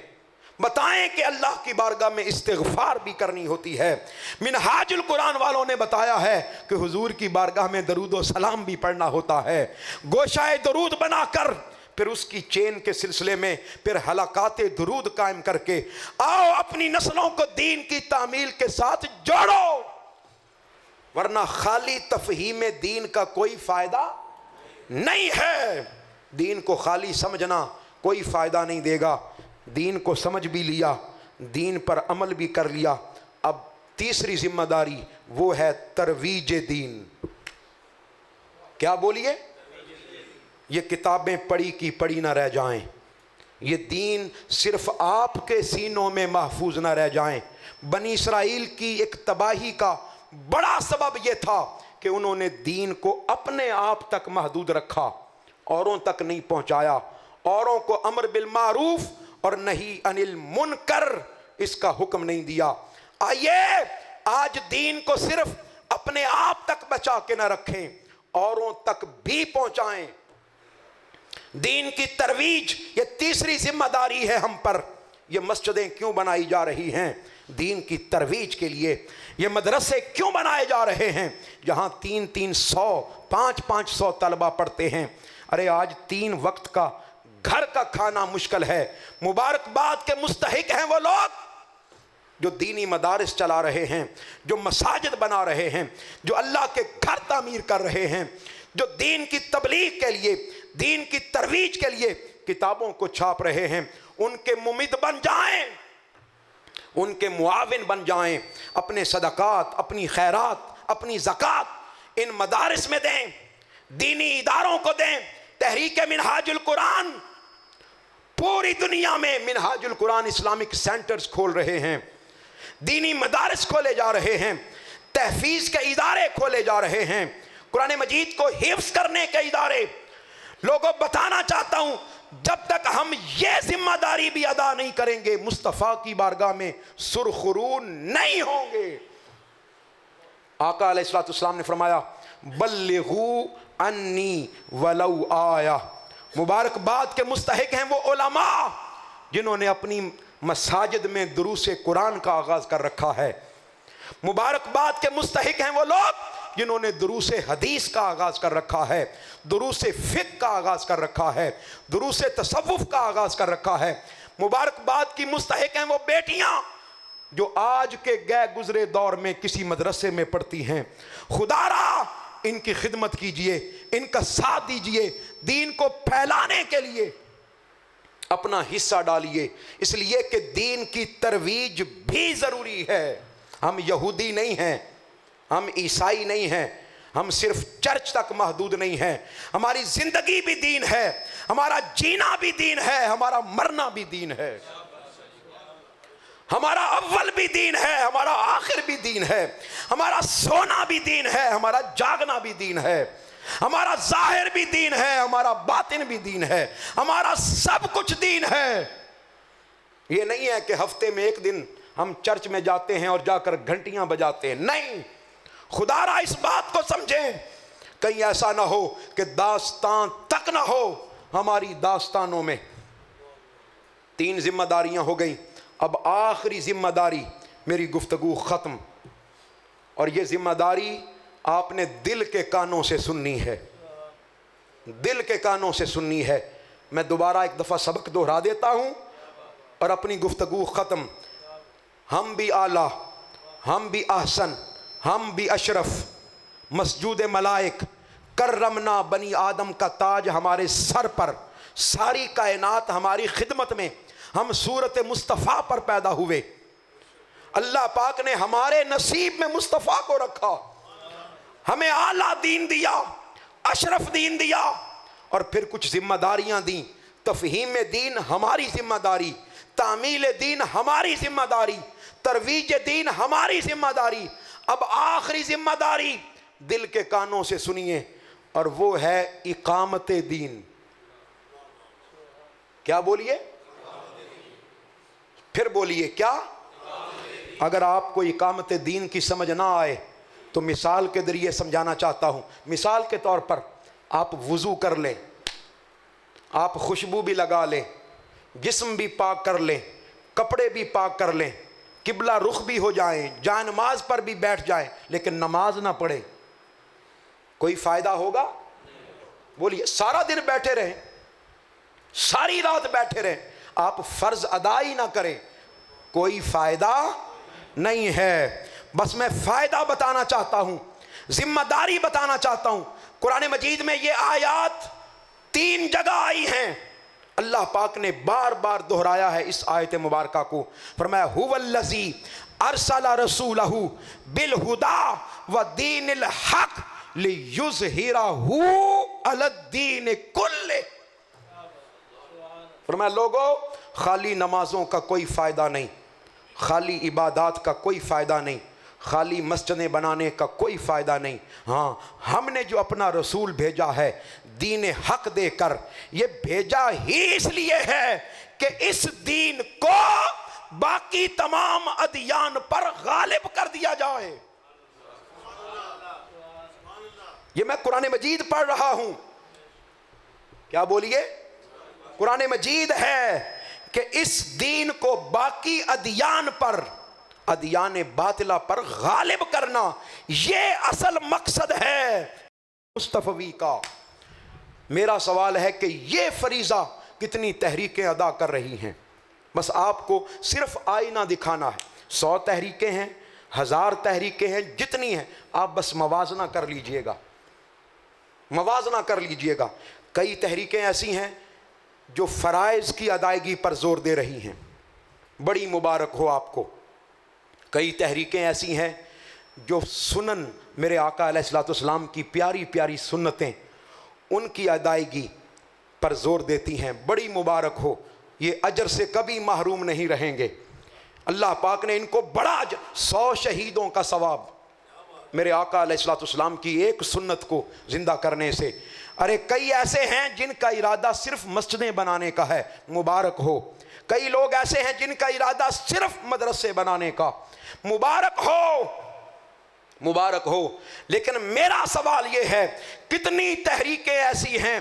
[SPEAKER 2] بتائیں کہ اللہ کی بارگاہ میں استغفار بھی کرنی ہوتی ہے۔ منہاج القرآن والوں نے بتایا ہے کہ حضور کی بارگاہ میں درود و سلام بھی پڑھنا ہوتا ہے، گوشہ درود بنا کر پھر اس کی چین کے سلسلے میں پھر حلقات درود قائم کر کے آؤ اپنی نسلوں کو دین کی تعمیل کے ساتھ جوڑو، ورنہ خالی تفہیم دین کا کوئی فائدہ نہیں ہے۔ دین کو خالی سمجھنا کوئی فائدہ نہیں دے گا۔ دین کو سمجھ بھی لیا، دین پر عمل بھی کر لیا، اب تیسری ذمہ داری وہ ہے ترویج دین۔ کیا بولیے؟ یہ کتابیں پڑھی کی پڑھی نہ رہ جائیں، یہ دین صرف آپ کے سینوں میں محفوظ نہ رہ جائیں۔ بنی اسرائیل کی ایک تباہی کا بڑا سبب یہ تھا کہ انہوں نے دین کو اپنے آپ تک محدود رکھا، اوروں تک نہیں پہنچایا، اوروں کو امر بالمعروف اور نہی عن المنکر اس کا حکم نہیں دیا۔ آئیے آج دین کو صرف اپنے آپ تک بچا کے نہ رکھیں، اوروں تک بھی پہنچائیں۔ دین کی ترویج یہ تیسری ذمہ داری ہے ہم پر۔ یہ مسجدیں کیوں بنائی جا رہی ہیں؟ دین کی ترویج کے لیے۔ یہ مدرسے کیوں بنائے جا رہے ہیں جہاں 300 500 طلبہ پڑھتے ہیں؟ ارے آج 3 وقت کا گھر کا کھانا مشکل ہے۔ مبارکباد کے مستحق ہیں وہ لوگ جو دینی مدارس چلا رہے ہیں، جو مساجد بنا رہے ہیں، جو اللہ کے گھر تعمیر کر رہے ہیں، جو دین کی تبلیغ کے لیے، دین کی ترویج کے لیے کتابوں کو چھاپ رہے ہیں۔ ان کے ممد بن جائیں، ان کے معاون بن جائیں، اپنے صدقات، اپنی خیرات، اپنی زکوٰۃ ان مدارس میں دیں، دینی اداروں کو دیں۔ تحریک منہاج القرآن پوری دنیا میں منہاج القرآن اسلامک سینٹرز کھول رہے ہیں، دینی مدارس کھولے جا رہے ہیں، تحفیظ کے ادارے کھولے جا رہے ہیں، قرآن مجید کو حفظ کرنے کے ادارے۔ لوگوں بتانا چاہتا ہوں جب تک ہم یہ ذمہ داری بھی ادا نہیں کریں گے مصطفیٰ کی بارگاہ میں سرخرو نہیں ہوں گے۔ آقا علیہ السلام نے فرمایا بلغوا انی ولو آیا۔ مبارکباد کے مستحق ہیں وہ علماء جنہوں نے اپنی مساجد میں دروس قرآن کا آغاز کر رکھا ہے۔ مبارکباد کے مستحق ہیں وہ لوگ جنہوں نے دروس حدیث کا آغاز کر رکھا ہے، دروس فقہ کا آغاز کر رکھا ہے، دروس تصوف کا آغاز کر رکھا ہے۔ مبارکباد کی مستحق ہیں وہ بیٹیاں جو آج کے گئے گزرے دور میں کسی مدرسے میں پڑھتی ہیں۔ خدا را ان کی خدمت کیجئے، ان کا ساتھ دیجئے، دین کو پھیلانے کے لیے اپنا حصہ ڈالیے، اس لیے کہ دین کی ترویج بھی ضروری ہے۔ ہم یہودی نہیں ہیں، ہم عیسائی نہیں ہیں، ہم صرف چرچ تک محدود نہیں ہیں، ہماری زندگی بھی دین ہے، ہمارا جینا بھی دین ہے، ہمارا مرنا بھی دین ہے، ہمارا اول بھی دین ہے، ہمارا آخر بھی دین ہے، ہمارا سونا بھی دین ہے، ہمارا جاگنا بھی دین ہے، ہمارا ظاہر بھی دین ہے، ہمارا باطن بھی دین ہے، ہمارا سب کچھ دین ہے۔ یہ نہیں ہے کہ ہفتے میں ایک دن ہم چرچ میں جاتے ہیں اور جا کر گھنٹیاں بجاتے ہیں، نہیں۔ خدا را اس بات کو سمجھیں، کہیں ایسا نہ ہو کہ داستان تک نہ ہو ہماری داستانوں میں۔ 3 ذمہ داریاں ہو گئیں، اب آخری ذمہ داری میری گفتگو ختم، اور یہ ذمہ داری آپ نے دل کے کانوں سے سننی ہے، دل کے کانوں سے سننی ہے۔ میں دوبارہ ایک دفعہ سبق دہرا دیتا ہوں اور اپنی گفتگو ختم۔ ہم بھی اعلیٰ، ہم بھی احسن، ہم بھی اشرف، مسجود ملائک، کرمنا بنی آدم کا تاج ہمارے سر پر، ساری کائنات ہماری خدمت میں، ہم صورت مصطفیٰ پر پیدا ہوئے، اللہ پاک نے ہمارے نصیب میں مصطفیٰ کو رکھا، ہمیں اعلیٰ دین دیا، اشرف دین دیا، اور پھر کچھ ذمہ داریاں دیں۔ تفہیم دین ہماری ذمہ داری، تعمیل دین ہماری ذمہ داری، ترویج دین ہماری ذمہ داری۔ اب آخری ذمہ داری دل کے کانوں سے سنیے، اور وہ ہے اقامت دین۔ کیا بولیے؟ پھر بولیے کیا؟ اگر آپ کو اقامت دین کی سمجھ نہ آئے تو مثال کے ذریعے سمجھانا چاہتا ہوں۔ مثال کے طور پر آپ وضو کر لیں، آپ خوشبو بھی لگا لیں، جسم بھی پاک کر لیں، کپڑے بھی پاک کر لیں، قبلہ رخ بھی ہو جائیں، جائے نماز پر بھی بیٹھ جائیں، لیکن نماز نہ پڑھیں، کوئی فائدہ ہوگا؟ بولیے۔ سارا دن بیٹھے رہیں، ساری رات بیٹھے رہیں، آپ فرض ادا ہی نہ کریں، کوئی فائدہ نہیں ہے۔ بس میں فائدہ بتانا چاہتا ہوں، ذمہ داری بتانا چاہتا ہوں۔ قرآن مجید میں یہ آیات 3 جگہ آئی ہیں، اللہ پاک نے بار بار دہرایا ہے اس آیت مبارکہ کو۔ فرمایا هو الذی ارسل رسولہ بالہدی ودین الحق لیظہرہ علی الدین کلہ۔ فرمایا لوگو، خالی نمازوں کا کوئی فائدہ نہیں، خالی عبادات کا کوئی فائدہ نہیں، خالی مسجدیں بنانے کا کوئی فائدہ نہیں، ہاں ہم نے جو اپنا رسول بھیجا ہے دین حق دے کر، یہ بھیجا ہی اس لیے ہے کہ اس دین کو باقی تمام ادیان پر غالب کر دیا جائے۔ یہ میں قرآن مجید پڑھ رہا ہوں، کیا بولیے؟ قرآن مجید ہے کہ اس دین کو باقی ادیان پر، ادیان باطلہ پر غالب کرنا، یہ اصل مقصد ہے مصطفی کا۔ میرا سوال ہے کہ یہ فریضہ کتنی تحریکیں ادا کر رہی ہیں؟ بس آپ کو صرف آئینہ دکھانا ہے۔ 100 تحریکیں ہیں، 1000 تحریکیں ہیں، جتنی ہیں آپ بس موازنہ کر لیجئے گا، موازنہ کر لیجئے گا۔ کئی تحریکیں ایسی ہیں جو فرائض کی ادائیگی پر زور دے رہی ہیں، بڑی مبارک ہو آپ کو۔ کئی تحریکیں ایسی ہیں جو سنن میرے آقا علیہ الصلوۃ والسلام کی پیاری پیاری سنتیں، ان کی ادائیگی پر زور دیتی ہیں، بڑی مبارک ہو، یہ اجر سے کبھی محروم نہیں رہیں گے۔ اللہ پاک نے ان کو بڑا 100 شہیدوں کا ثواب میرے آقا علیہ الصلوۃ والسلام کی ایک سنت کو زندہ کرنے سے۔ ارے کئی ایسے ہیں جن کا ارادہ صرف مسجدیں بنانے کا ہے، مبارک ہو۔ کئی لوگ ایسے ہیں جن کا ارادہ صرف مدرسے بنانے کا، مبارک ہو، مبارک ہو۔ لیکن میرا سوال یہ ہے، کتنی تحریکیں ایسی ہیں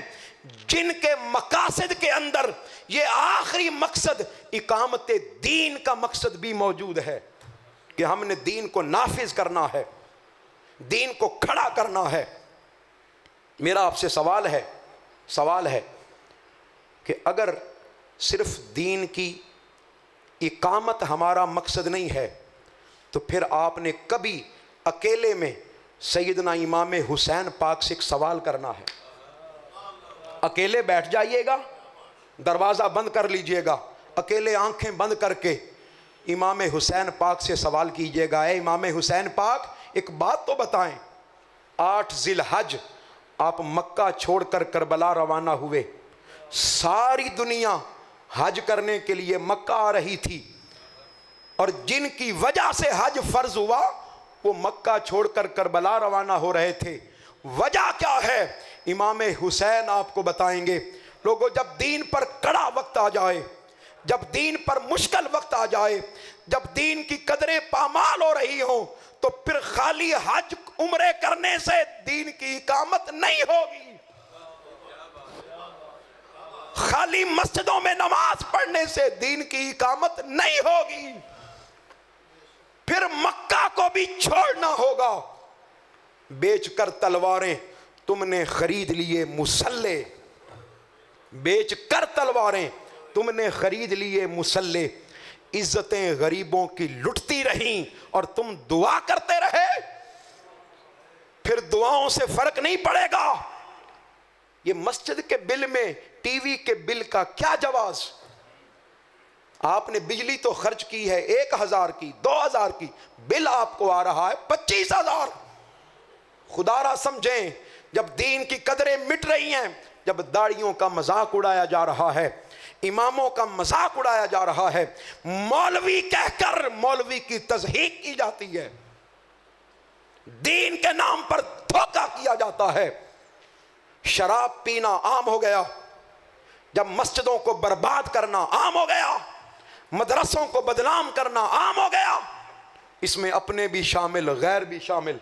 [SPEAKER 2] جن کے مقاصد کے اندر یہ آخری مقصد اقامت دین کا مقصد بھی موجود ہے، کہ ہم نے دین کو نافذ کرنا ہے، دین کو کھڑا کرنا ہے۔ میرا آپ سے سوال ہے کہ اگر صرف دین کی اقامت ہمارا مقصد نہیں ہے تو پھر آپ نے کبھی اکیلے میں سیدنا امام حسین پاک سے ایک سوال کرنا ہے۔ اکیلے بیٹھ جائیے گا، دروازہ بند کر لیجئے گا، اکیلے آنکھیں بند کر کے امام حسین پاک سے سوال کیجئے گا، اے امام حسین پاک ایک بات تو بتائیں، 8 ذی الحج آپ مکہ چھوڑ کر کربلا روانہ ہوئے، ساری دنیا حج کرنے کے لیے مکہ آ رہی تھی، اور جن کی وجہ سے حج فرض ہوا وہ مکہ چھوڑ کر کربلا روانہ ہو رہے تھے، وجہ کیا ہے؟ امام حسین آپ کو بتائیں گے۔ لوگوں، جب دین پر کڑا وقت آ جائے، جب دین پر مشکل وقت آ جائے، جب دین کی قدریں پامال ہو رہی ہوں، تو پھر خالی حج عمرے کرنے سے دین کی اقامت نہیں ہوگی، خالی مسجدوں میں نماز پڑھنے سے دین کی اقامت نہیں ہوگی، پھر مکہ کو بھی چھوڑنا ہوگا۔ بیچ کر تلواریں تم نے خرید لیے مسلح، بیچ کر تلواریں تم نے خرید لیے مسلح، عزتیں غریبوں کی لٹتی رہیں اور تم دعا کرتے رہے۔ پھر پھر دعاؤں سے فرق نہیں پڑے گا۔ یہ مسجد کے بل میں ٹی وی کے بل کا کیا جواز؟ آپ نے بجلی تو خرچ کی ہے 1000 کی 2000 کی، بل آپ کو آ رہا ہے 25,000۔ خدا را سمجھیں، جب دین کی قدریں مٹ رہی ہیں، جب داڑھیوں کا مذاق اڑایا جا رہا ہے، اماموں کا مذاق اڑایا جا رہا ہے، مولوی کہہ کر مولوی کی تضحیق کی جاتی ہے، دین کے نام پر دھوکہ کیا جاتا ہے، شراب پینا عام ہو گیا، جب مسجدوں کو برباد کرنا عام ہو گیا، مدرسوں کو بدنام کرنا عام ہو گیا، اس میں اپنے بھی شامل غیر بھی شامل۔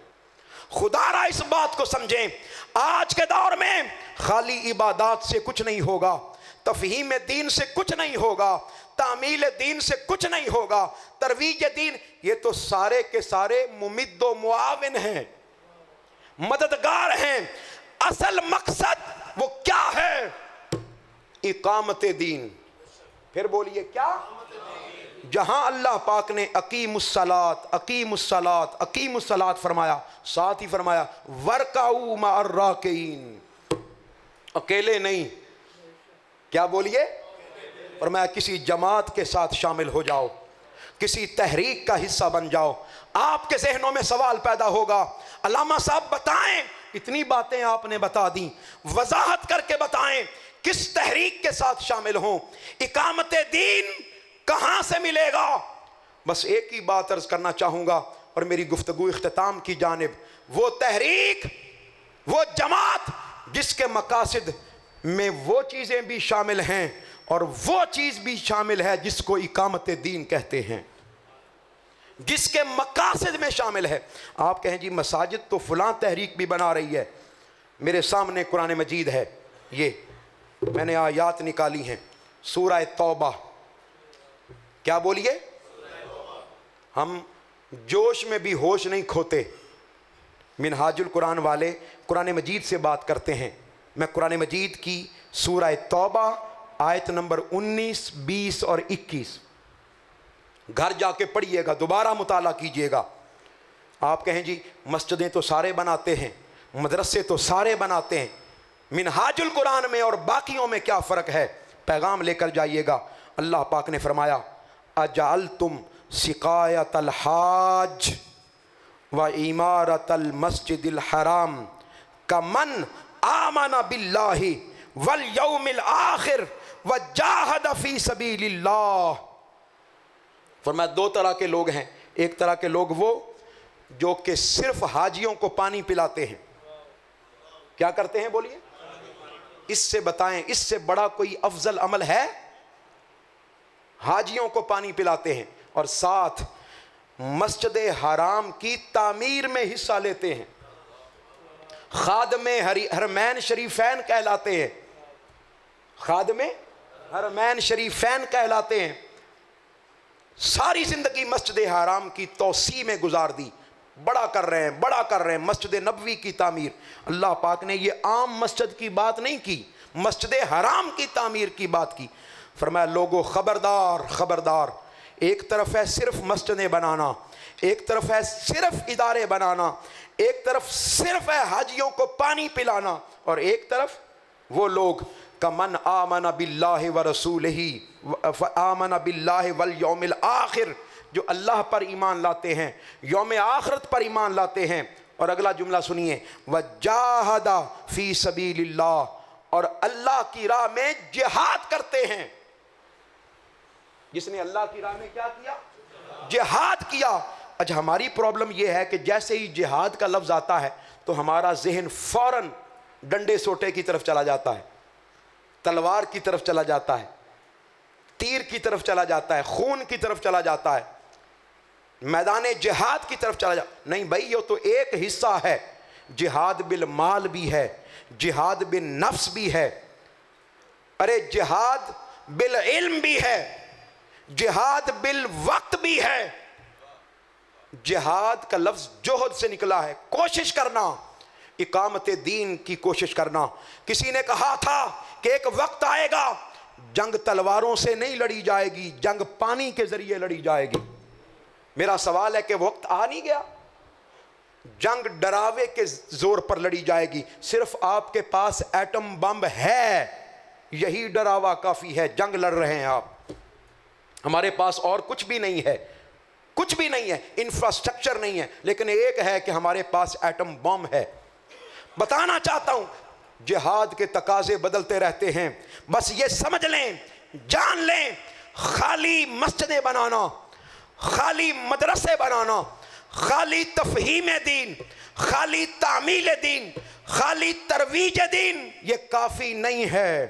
[SPEAKER 2] خدا را اس بات کو سمجھیں، آج کے دور میں خالی عبادات سے کچھ نہیں ہوگا، تفہیم دین سے کچھ نہیں ہوگا، تعمیل دین سے کچھ نہیں ہوگا، ترویج دین، یہ تو سارے کے سارے ممد و معاون ہیں، مددگار ہیں۔ اصل مقصد وہ کیا ہے؟ اقامت دین۔ پھر بولیے کیا؟ جہاں اللہ پاک نے اقیم الصلاۃ اقیم الصلاۃ اقیم الصلاۃ فرمایا، ساتھ ہی فرمایا ورکعوا مع الراکعین، اکیلے نہیں، کیا بولیے؟ فرمایا کسی جماعت کے ساتھ شامل ہو جاؤ، کسی تحریک کا حصہ بن جاؤ۔ آپ کے ذہنوں میں سوال پیدا ہوگا، علامہ صاحب بتائیں، اتنی باتیں آپ نے بتا دیں، وضاحت کر کے بتائیں کس تحریک کے ساتھ شامل ہوں، اقامت دین کہاں سے ملے گا؟ بس ایک ہی بات عرض کرنا چاہوں گا اور میری گفتگو اختتام کی جانب۔ وہ تحریک، وہ جماعت جس کے مقاصد میں وہ چیزیں بھی شامل ہیں اور وہ چیز بھی شامل ہے جس کو اقامت دین کہتے ہیں، جس کے مقاصد میں شامل ہے۔ آپ کہیں جی مساجد تو فلاں تحریک بھی بنا رہی ہے، میرے سامنے قرآن مجید ہے، یہ میں نے آیات نکالی ہیں، سورہ توبہ، کیا بولیے؟ ہم جوش میں بھی ہوش نہیں کھوتے، منہاج القرآن والے قرآن مجید سے بات کرتے ہیں۔ میں قرآن مجید کی سورہ توبہ آیت نمبر 19، 20 اور 21 گھر جا کے پڑھیے گا، دوبارہ مطالعہ کیجئے گا۔ آپ کہیں جی مسجدیں تو سارے بناتے ہیں، مدرسے تو سارے بناتے ہیں، منہاج القرآن میں اور باقیوں میں کیا فرق ہے؟ پیغام لے کر جائیے گا۔ اللہ پاک نے فرمایا اجعلتم سقایت الحاج و عمارت المسجد الحرام کمن آمن باللہ والیوم الآخر وجاہد فی سبیل اللہ۔ فرمایا دو طرح کے لوگ ہیں، ایک طرح کے لوگ وہ جو کہ صرف حاجیوں کو پانی پلاتے ہیں، کیا کرتے ہیں بولیے؟ اس سے بتائیں اس سے بڑا کوئی افضل عمل ہے؟ حاجیوں کو پانی پلاتے ہیں اور ساتھ مسجد حرام کی تعمیر میں حصہ لیتے ہیں، خادم حرمین شریفین کہلاتے ہیں، خادم حرمین شریفین کہلاتے ہیں۔ ساری زندگی مسجد حرام کی توسیع میں گزار دی، بڑا کر رہے ہیں بڑا کر رہے ہیں، مسجد نبوی کی تعمیر۔ اللہ پاک نے یہ عام مسجد کی بات نہیں کی، مسجد حرام کی تعمیر کی بات کی۔ فرمایا لوگو خبردار خبردار، ایک طرف ہے صرف مسجدیں بنانا، ایک طرف ہے صرف ادارے بنانا، ایک طرف صرف ہے حاجیوں کو پانی پلانا، اور ایک طرف وہ لوگ کمن آمن باللہ ورسولہ آمن باللہ والیوم الآخر، جو اللہ پر ایمان لاتے ہیں، یوم آخرت پر ایمان لاتے ہیں۔ اور اگلا جملہ سنیے، وجاہد فی سبیل اللہ، اور اللہ کی راہ میں جہاد کرتے ہیں۔ جس نے اللہ کی راہ میں کیا کیا؟ جہاد کیا۔ اچھا ہماری پرابلم یہ ہے کہ جیسے ہی جہاد کا لفظ آتا ہے تو ہمارا ذہن فوراً ڈنڈے سوٹے کی طرف چلا جاتا ہے، تلوار کی طرف چلا جاتا ہے، تیر کی طرف چلا جاتا ہے، خون کی طرف چلا جاتا ہے، میدان جہاد کی طرف چلا جاتا۔ نہیں بھائی، یہ تو ایک حصہ ہے، جہاد بالمال بھی ہے، جہاد بالنفس بھی ہے، ارے جہاد بالعلم بھی ہے، جہاد بالوقت بھی ہے۔ جہاد کا لفظ جوہد سے نکلا ہے، کوشش کرنا، اقامت دین کی کوشش کرنا۔ کسی نے کہا تھا کہ ایک وقت آئے گا جنگ تلواروں سے نہیں لڑی جائے گی، جنگ پانی کے ذریعے لڑی جائے گی۔ میرا سوال ہے کہ وقت آ نہیں گیا؟ جنگ ڈراوے کے زور پر لڑی جائے گی. صرف آپ کے پاس ایٹم بم ہے, یہی ڈراوا کافی ہے. جنگ لڑ رہے ہیں آپ, ہمارے پاس اور کچھ بھی نہیں ہے, کچھ بھی نہیں ہے, انفراسٹرکچر نہیں ہے, لیکن ایک ہے کہ ہمارے پاس ایٹم بم ہے. بتانا چاہتا ہوں جہاد کے تقاضے بدلتے رہتے ہیں, بس یہ سمجھ لیں, جان لیں, خالی مسجدیں بنانا, خالی مدرسے بنانا, خالی تفہیم دین, خالی تعمیل دین, خالی ترویج دین, یہ کافی نہیں ہے,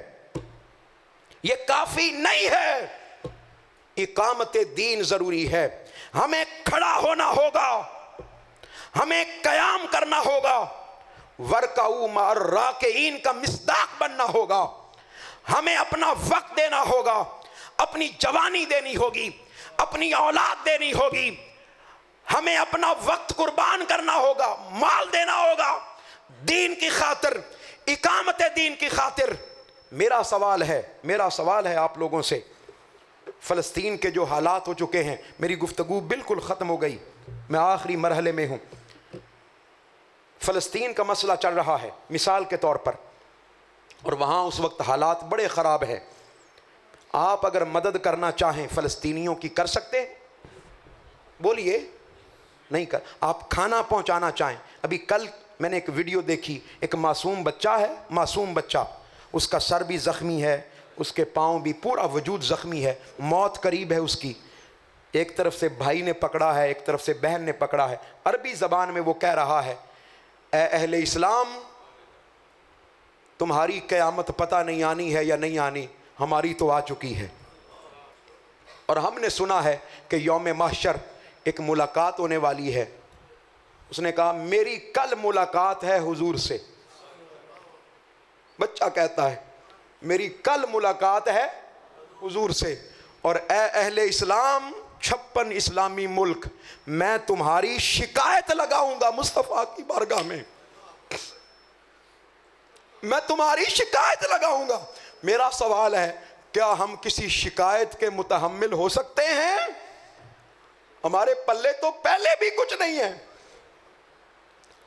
[SPEAKER 2] یہ کافی نہیں ہے. اقامت دین ضروری ہے. ہمیں کھڑا ہونا ہوگا, ہمیں قیام کرنا ہوگا, ورکعوا مع الراکعین کا مصداق بننا ہوگا, ہمیں اپنا وقت دینا ہوگا, اپنی جوانی دینی ہوگی, اپنی اولاد دینی ہوگی, ہمیں اپنا وقت قربان کرنا ہوگا, مال دینا ہوگا دین کی خاطر, اقامت دین کی خاطر. میرا سوال ہے آپ لوگوں سے, فلسطین کے جو حالات ہو چکے ہیں, میری گفتگو بالکل ختم ہو گئی, میں آخری مرحلے میں ہوں. فلسطین کا مسئلہ چل رہا ہے مثال کے طور پر, اور وہاں اس وقت حالات بڑے خراب ہیں. آپ اگر مدد کرنا چاہیں فلسطینیوں کی کر سکتے؟ بولیے نہیں کر. آپ کھانا پہنچانا چاہیں, ابھی کل میں نے ایک ویڈیو دیکھی, ایک معصوم بچہ ہے, معصوم بچہ, اس کا سر بھی زخمی ہے, اس کے پاؤں بھی, پورا وجود زخمی ہے, موت قریب ہے اس کی. ایک طرف سے بھائی نے پکڑا ہے, ایک طرف سے بہن نے پکڑا ہے, عربی زبان میں وہ کہہ رہا ہے, اے اہل اسلام تمہاری قیامت پتہ نہیں آنی ہے یا نہیں آنی, ہماری تو آ چکی ہے. اور ہم نے سنا ہے کہ یوم محشر ایک ملاقات ہونے والی ہے. اس نے کہا میری کل ملاقات ہے حضور سے. بچہ کہتا ہے میری کل ملاقات ہے حضور سے, اور اے اہل اسلام 56 اسلامی ملک, میں تمہاری شکایت لگاؤں گا مصطفیٰ کی بارگاہ میں, میں تمہاری شکایت لگاؤں گا. میرا سوال ہے, کیا ہم کسی شکایت کے متحمل ہو سکتے ہیں؟ ہمارے پلے تو پہلے بھی کچھ نہیں ہے,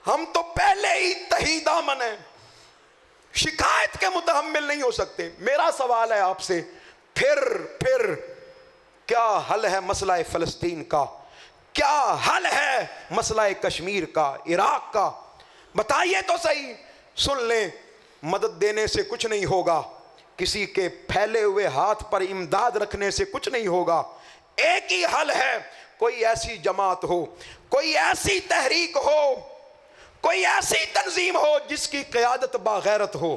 [SPEAKER 2] ہم تو پہلے ہی تہی دامن ہیں, شکایت کے متحمل نہیں ہو سکتے. میرا سوال ہے آپ سے, پھر کیا حل ہے مسئلہ فلسطین کا؟ کیا حل ہے مسئلہ کشمیر کا, عراق کا؟ بتائیے تو صحیح. سن لیں, مدد دینے سے کچھ نہیں ہوگا, کسی کے پھیلے ہوئے ہاتھ پر امداد رکھنے سے کچھ نہیں ہوگا. ایک ہی حل ہے, کوئی ایسی جماعت ہو, کوئی ایسی تحریک ہو, کوئی ایسی تنظیم ہو جس کی قیادت باغیرت ہو,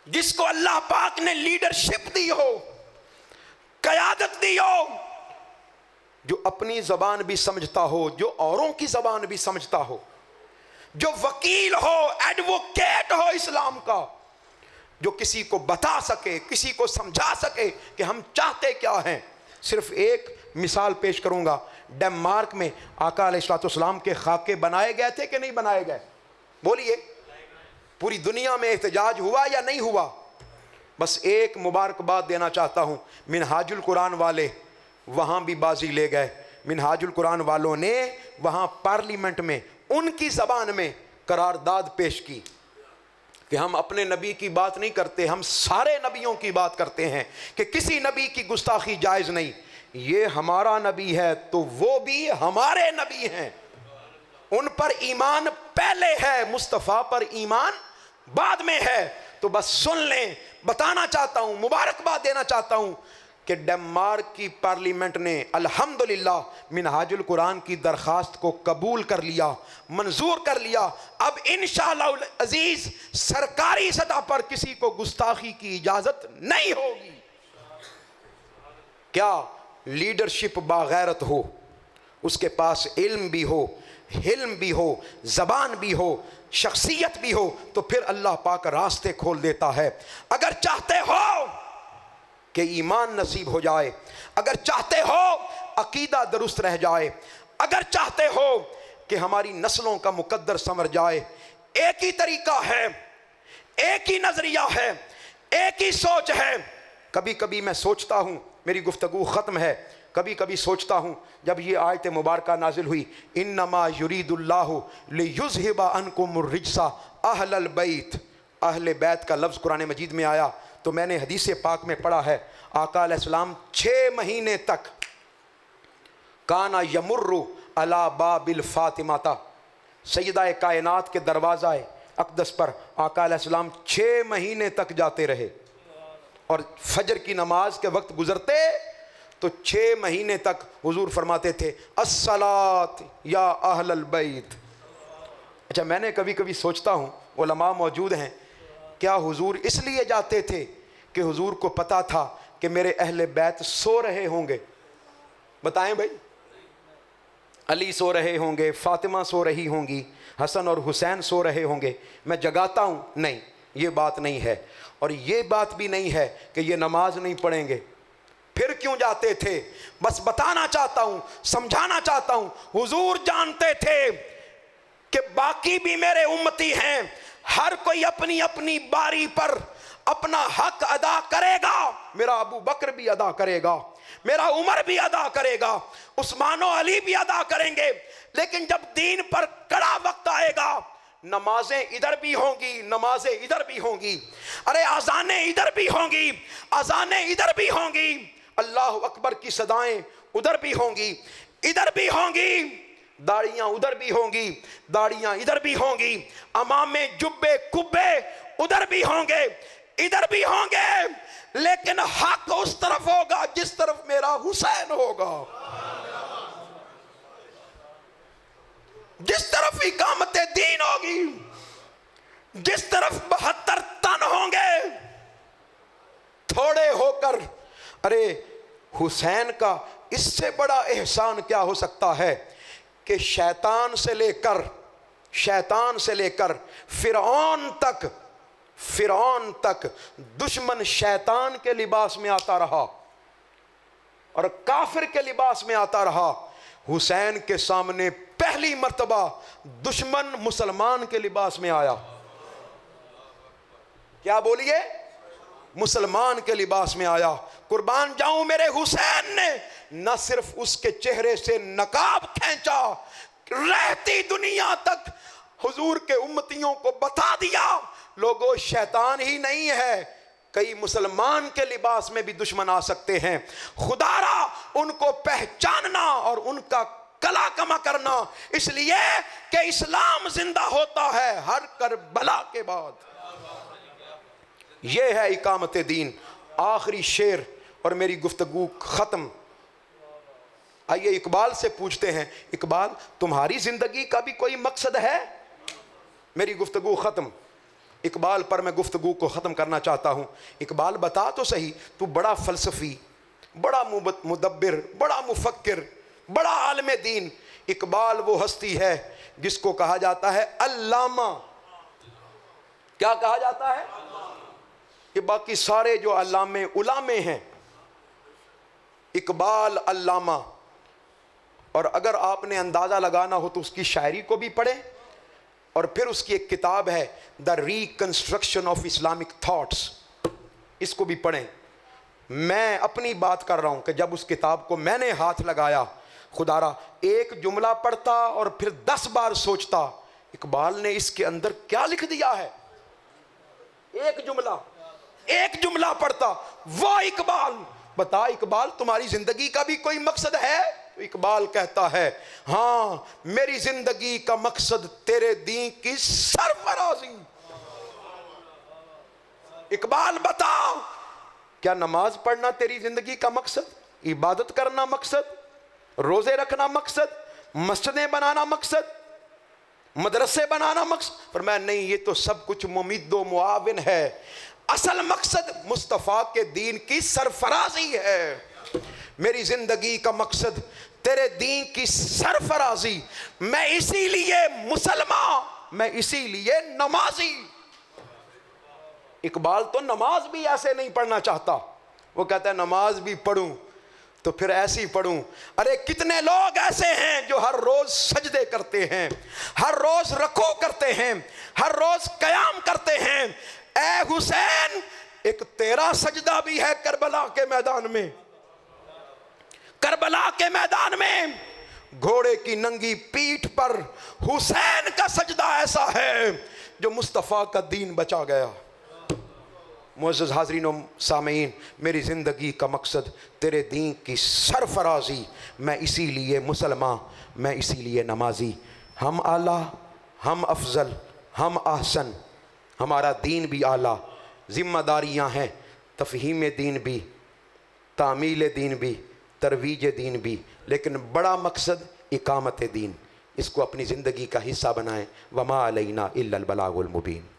[SPEAKER 2] جس کو اللہ پاک نے لیڈرشپ دی ہو, قیادت دی ہو, جو اپنی زبان بھی سمجھتا ہو, جو اوروں کی زبان بھی سمجھتا ہو, جو وکیل ہو, ایڈوکیٹ ہو اسلام کا, جو کسی کو بتا سکے, کسی کو سمجھا سکے کہ ہم چاہتے کیا ہیں. صرف ایک مثال پیش کروں گا. ڈنمارک میں آقا علیہ الصلوۃ والسلام کے خاکے بنائے گئے تھے کہ نہیں بنائے گئے؟ بولیے. پوری دنیا میں احتجاج ہوا یا نہیں ہوا؟ بس ایک مبارکباد دینا چاہتا ہوں, منہاج القرآن والے وہاں بھی بازی لے گئے. منہاج القرآن والوں نے وہاں پارلیمنٹ میں ان کی زبان میں قرارداد پیش کی کہ ہم اپنے نبی کی بات نہیں کرتے, ہم سارے نبیوں کی بات کرتے ہیں, کہ کسی نبی کی گستاخی جائز نہیں. یہ ہمارا نبی ہے تو وہ بھی ہمارے نبی ہیں, ان پر ایمان پہلے ہے, مصطفیٰ پر ایمان بعد میں ہے. تو بس سن لیں, بتانا چاہتا ہوں, مبارکباد دینا چاہتا ہوں کہ ڈنمارک کی پارلیمنٹ نے الحمدللہ منہاج القرآن کی درخواست کو قبول کر لیا, منظور کر لیا. اب انشاءاللہ العزیز سرکاری سطح پر کسی کو گستاخی کی اجازت نہیں ہوگی. کیا لیڈرشپ باغیرت ہو, اس کے پاس علم بھی ہو, حلم بھی ہو, زبان بھی ہو, شخصیت بھی ہو, تو پھر اللہ پاک راستے کھول دیتا ہے. اگر چاہتے ہو کہ ایمان نصیب ہو جائے, اگر چاہتے ہو عقیدہ درست رہ جائے, اگر چاہتے ہو کہ ہماری نسلوں کا مقدر سنور جائے, ایک ہی طریقہ ہے, ایک ہی نظریہ ہے, ایک ہی سوچ ہے. کبھی کبھی میں سوچتا ہوں, میری گفتگو ختم ہے, کبھی کبھی سوچتا ہوں جب یہ آیت مبارکہ نازل ہوئی انما یرید اللہ لیذھب عنکم الرجس اہل البیت، اہل بیت کا لفظ قرآن مجید میں آیا تو میں نے حدیث پاک میں پڑھا ہے آقا علیہ السلام 6 مہینے تک کانا یمر علی باب الفاطمہ، سیدہ کائنات کے دروازہ اقدس پر آقا علیہ السلام 6 مہینے تک جاتے رہے، اور فجر کی نماز کے وقت گزرتے تو 6 مہینے تک حضور فرماتے تھے الصلاۃ یا اہل البیت۔ اچھا میں نے کبھی کبھی سوچتا ہوں، علماء موجود ہیں، کیا حضور اس لیے جاتے تھے کہ حضور کو پتا تھا کہ میرے اہل بیت سو رہے ہوں گے؟ بتائیں بھائی، علی سو رہے ہوں گے، فاطمہ سو رہی ہوں گی، حسن اور حسین سو رہے ہوں گے، میں جگاتا ہوں؟ نہیں، یہ بات نہیں ہے، اور یہ بات بھی نہیں ہے کہ یہ نماز نہیں پڑھیں گے۔ پھر کیوں جاتے تھے؟ بس بتانا چاہتا ہوں، سمجھانا چاہتا ہوں، حضور جانتے تھے کہ باقی بھی میرے امتی ہیں، ہر کوئی اپنی اپنی باری پر اپنا حق ادا کرے گا، میرا ابو بکر بھی ادا کرے گا، میرا عمر بھی ادا کرے گا، عثمان و علی بھی ادا کریں گے، لیکن جب دین پر کڑا وقت آئے گا نمازیں ادھر بھی ہوں گی، نمازیں ادھر بھی ہوں گی، ارے اذانیں ادھر بھی ہوں گی، اذانیں ادھر بھی ہوں گی، اللہ اکبر کی صدائیں ادھر بھی ہوں گی، ادھر بھی ہوں گی، داڑیاں ادھر بھی ہوں گی، داڑیاں ادھر بھی ہوں گی، امامے جبے کبے ادھر بھی ہوں گے، ادھر بھی ہوں گے، لیکن حق اس طرف ہوگا جس طرف میرا حسین ہوگا، جس طرف اقامت دین ہوگی، جس طرف 72 تن ہوں گے، تھوڑے ہو کر۔ ارے حسین کا اس سے بڑا احسان کیا ہو سکتا ہے کہ شیطان سے لے کر فرعون تک دشمن شیطان کے لباس میں آتا رہا اور کافر کے لباس میں آتا رہا، حسین کے سامنے پہلی مرتبہ دشمن مسلمان کے لباس میں آیا۔ کیا بولیے؟ مسلمان کے لباس میں آیا۔ قربان جاؤں میرے حسین نے نہ صرف اس کے چہرے سے نقاب کھینچا، رہتی دنیا تک حضور کے امتیوں کو بتا دیا لوگوں شیطان ہی نہیں ہے، کئی مسلمان کے لباس میں بھی دشمن آ سکتے ہیں، خدا را ان کو پہچاننا اور ان کا کلا کما کرنا، اس لیے کہ اسلام زندہ ہوتا ہے ہر کربلا کے بعد۔ یہ ہے اقامت دین۔ آخری شعر اور میری گفتگو ختم۔ آئیے اقبال سے پوچھتے ہیں، اقبال تمہاری زندگی کا بھی کوئی مقصد ہے؟ میری گفتگو ختم۔ اقبال پر میں گفتگو کو ختم کرنا چاہتا ہوں۔ اقبال بتا تو صحیح، تو بڑا فلسفی، بڑا مدبر، بڑا مفکر، بڑا عالم دین۔ اقبال وہ ہستی ہے جس کو کہا جاتا ہے علامہ۔ کیا کہا جاتا ہے؟ کہ باقی سارے جو علامے ہیں، اقبال علامہ۔ اور اگر آپ نے اندازہ لگانا ہو تو اس کی شاعری کو بھی پڑھیں، اور پھر اس کی ایک کتاب ہے دا ریکنسٹرکشن آف اسلامک تھاٹس، اس کو بھی پڑھیں۔ میں اپنی بات کر رہا ہوں کہ جب اس کتاب کو میں نے ہاتھ لگایا، خدا را ایک جملہ پڑھتا اور پھر 10 بار سوچتا اقبال نے اس کے اندر کیا لکھ دیا ہے۔ ایک جملہ پڑھتا، وہ اقبال بتا اقبال تمہاری زندگی کا بھی کوئی مقصد ہے؟ تو اقبال کہتا ہے ہاں میری زندگی کا مقصد تیرے دین کی سرفرازی۔ اقبال بتا کیا نماز پڑھنا تیری زندگی کا مقصد؟ عبادت کرنا مقصد؟ روزے رکھنا مقصد؟ مسجدیں بنانا مقصد؟ مدرسے بنانا مقصد؟ فرمایا نہیں، یہ تو سب کچھ ممید و معاون ہے، اصل مقصد مصطفیٰ کے دین کی سرفرازی ہے۔ میری زندگی کا مقصد تیرے دین کی سرفرازی، میں اسی لیے مسلمان، میں اسی لیے نمازی۔ اقبال تو نماز بھی ایسے نہیں پڑھنا چاہتا، وہ کہتا ہے نماز بھی پڑھوں تو پھر ایسی پڑھوں۔ ارے کتنے لوگ ایسے ہیں جو ہر روز سجدے کرتے ہیں، ہر روز رکوع کرتے ہیں، ہر روز قیام کرتے ہیں۔ اے حسین ایک تیرا سجدہ بھی ہے کربلا کے میدان میں، کربلا کے میدان میں گھوڑے کی ننگی پیٹھ پر حسین کا سجدہ ایسا ہے جو مصطفیٰ کا دین بچا گیا۔ معزز حاضرین و سامعین، میری زندگی کا مقصد تیرے دین کی سرفرازی، میں اسی لیے مسلمان، میں اسی لیے نمازی۔ ہم اعلیٰ، ہم افضل، ہم احسن، ہمارا دین بھی اعلیٰ، ذمہ داریاں ہیں، تفہیم دین بھی، تعمیل دین بھی، ترویج دین بھی، لیکن بڑا مقصد اقامت دین۔ اس کو اپنی زندگی کا حصہ بنائیں۔ وما علینا الا البلاغ المبین۔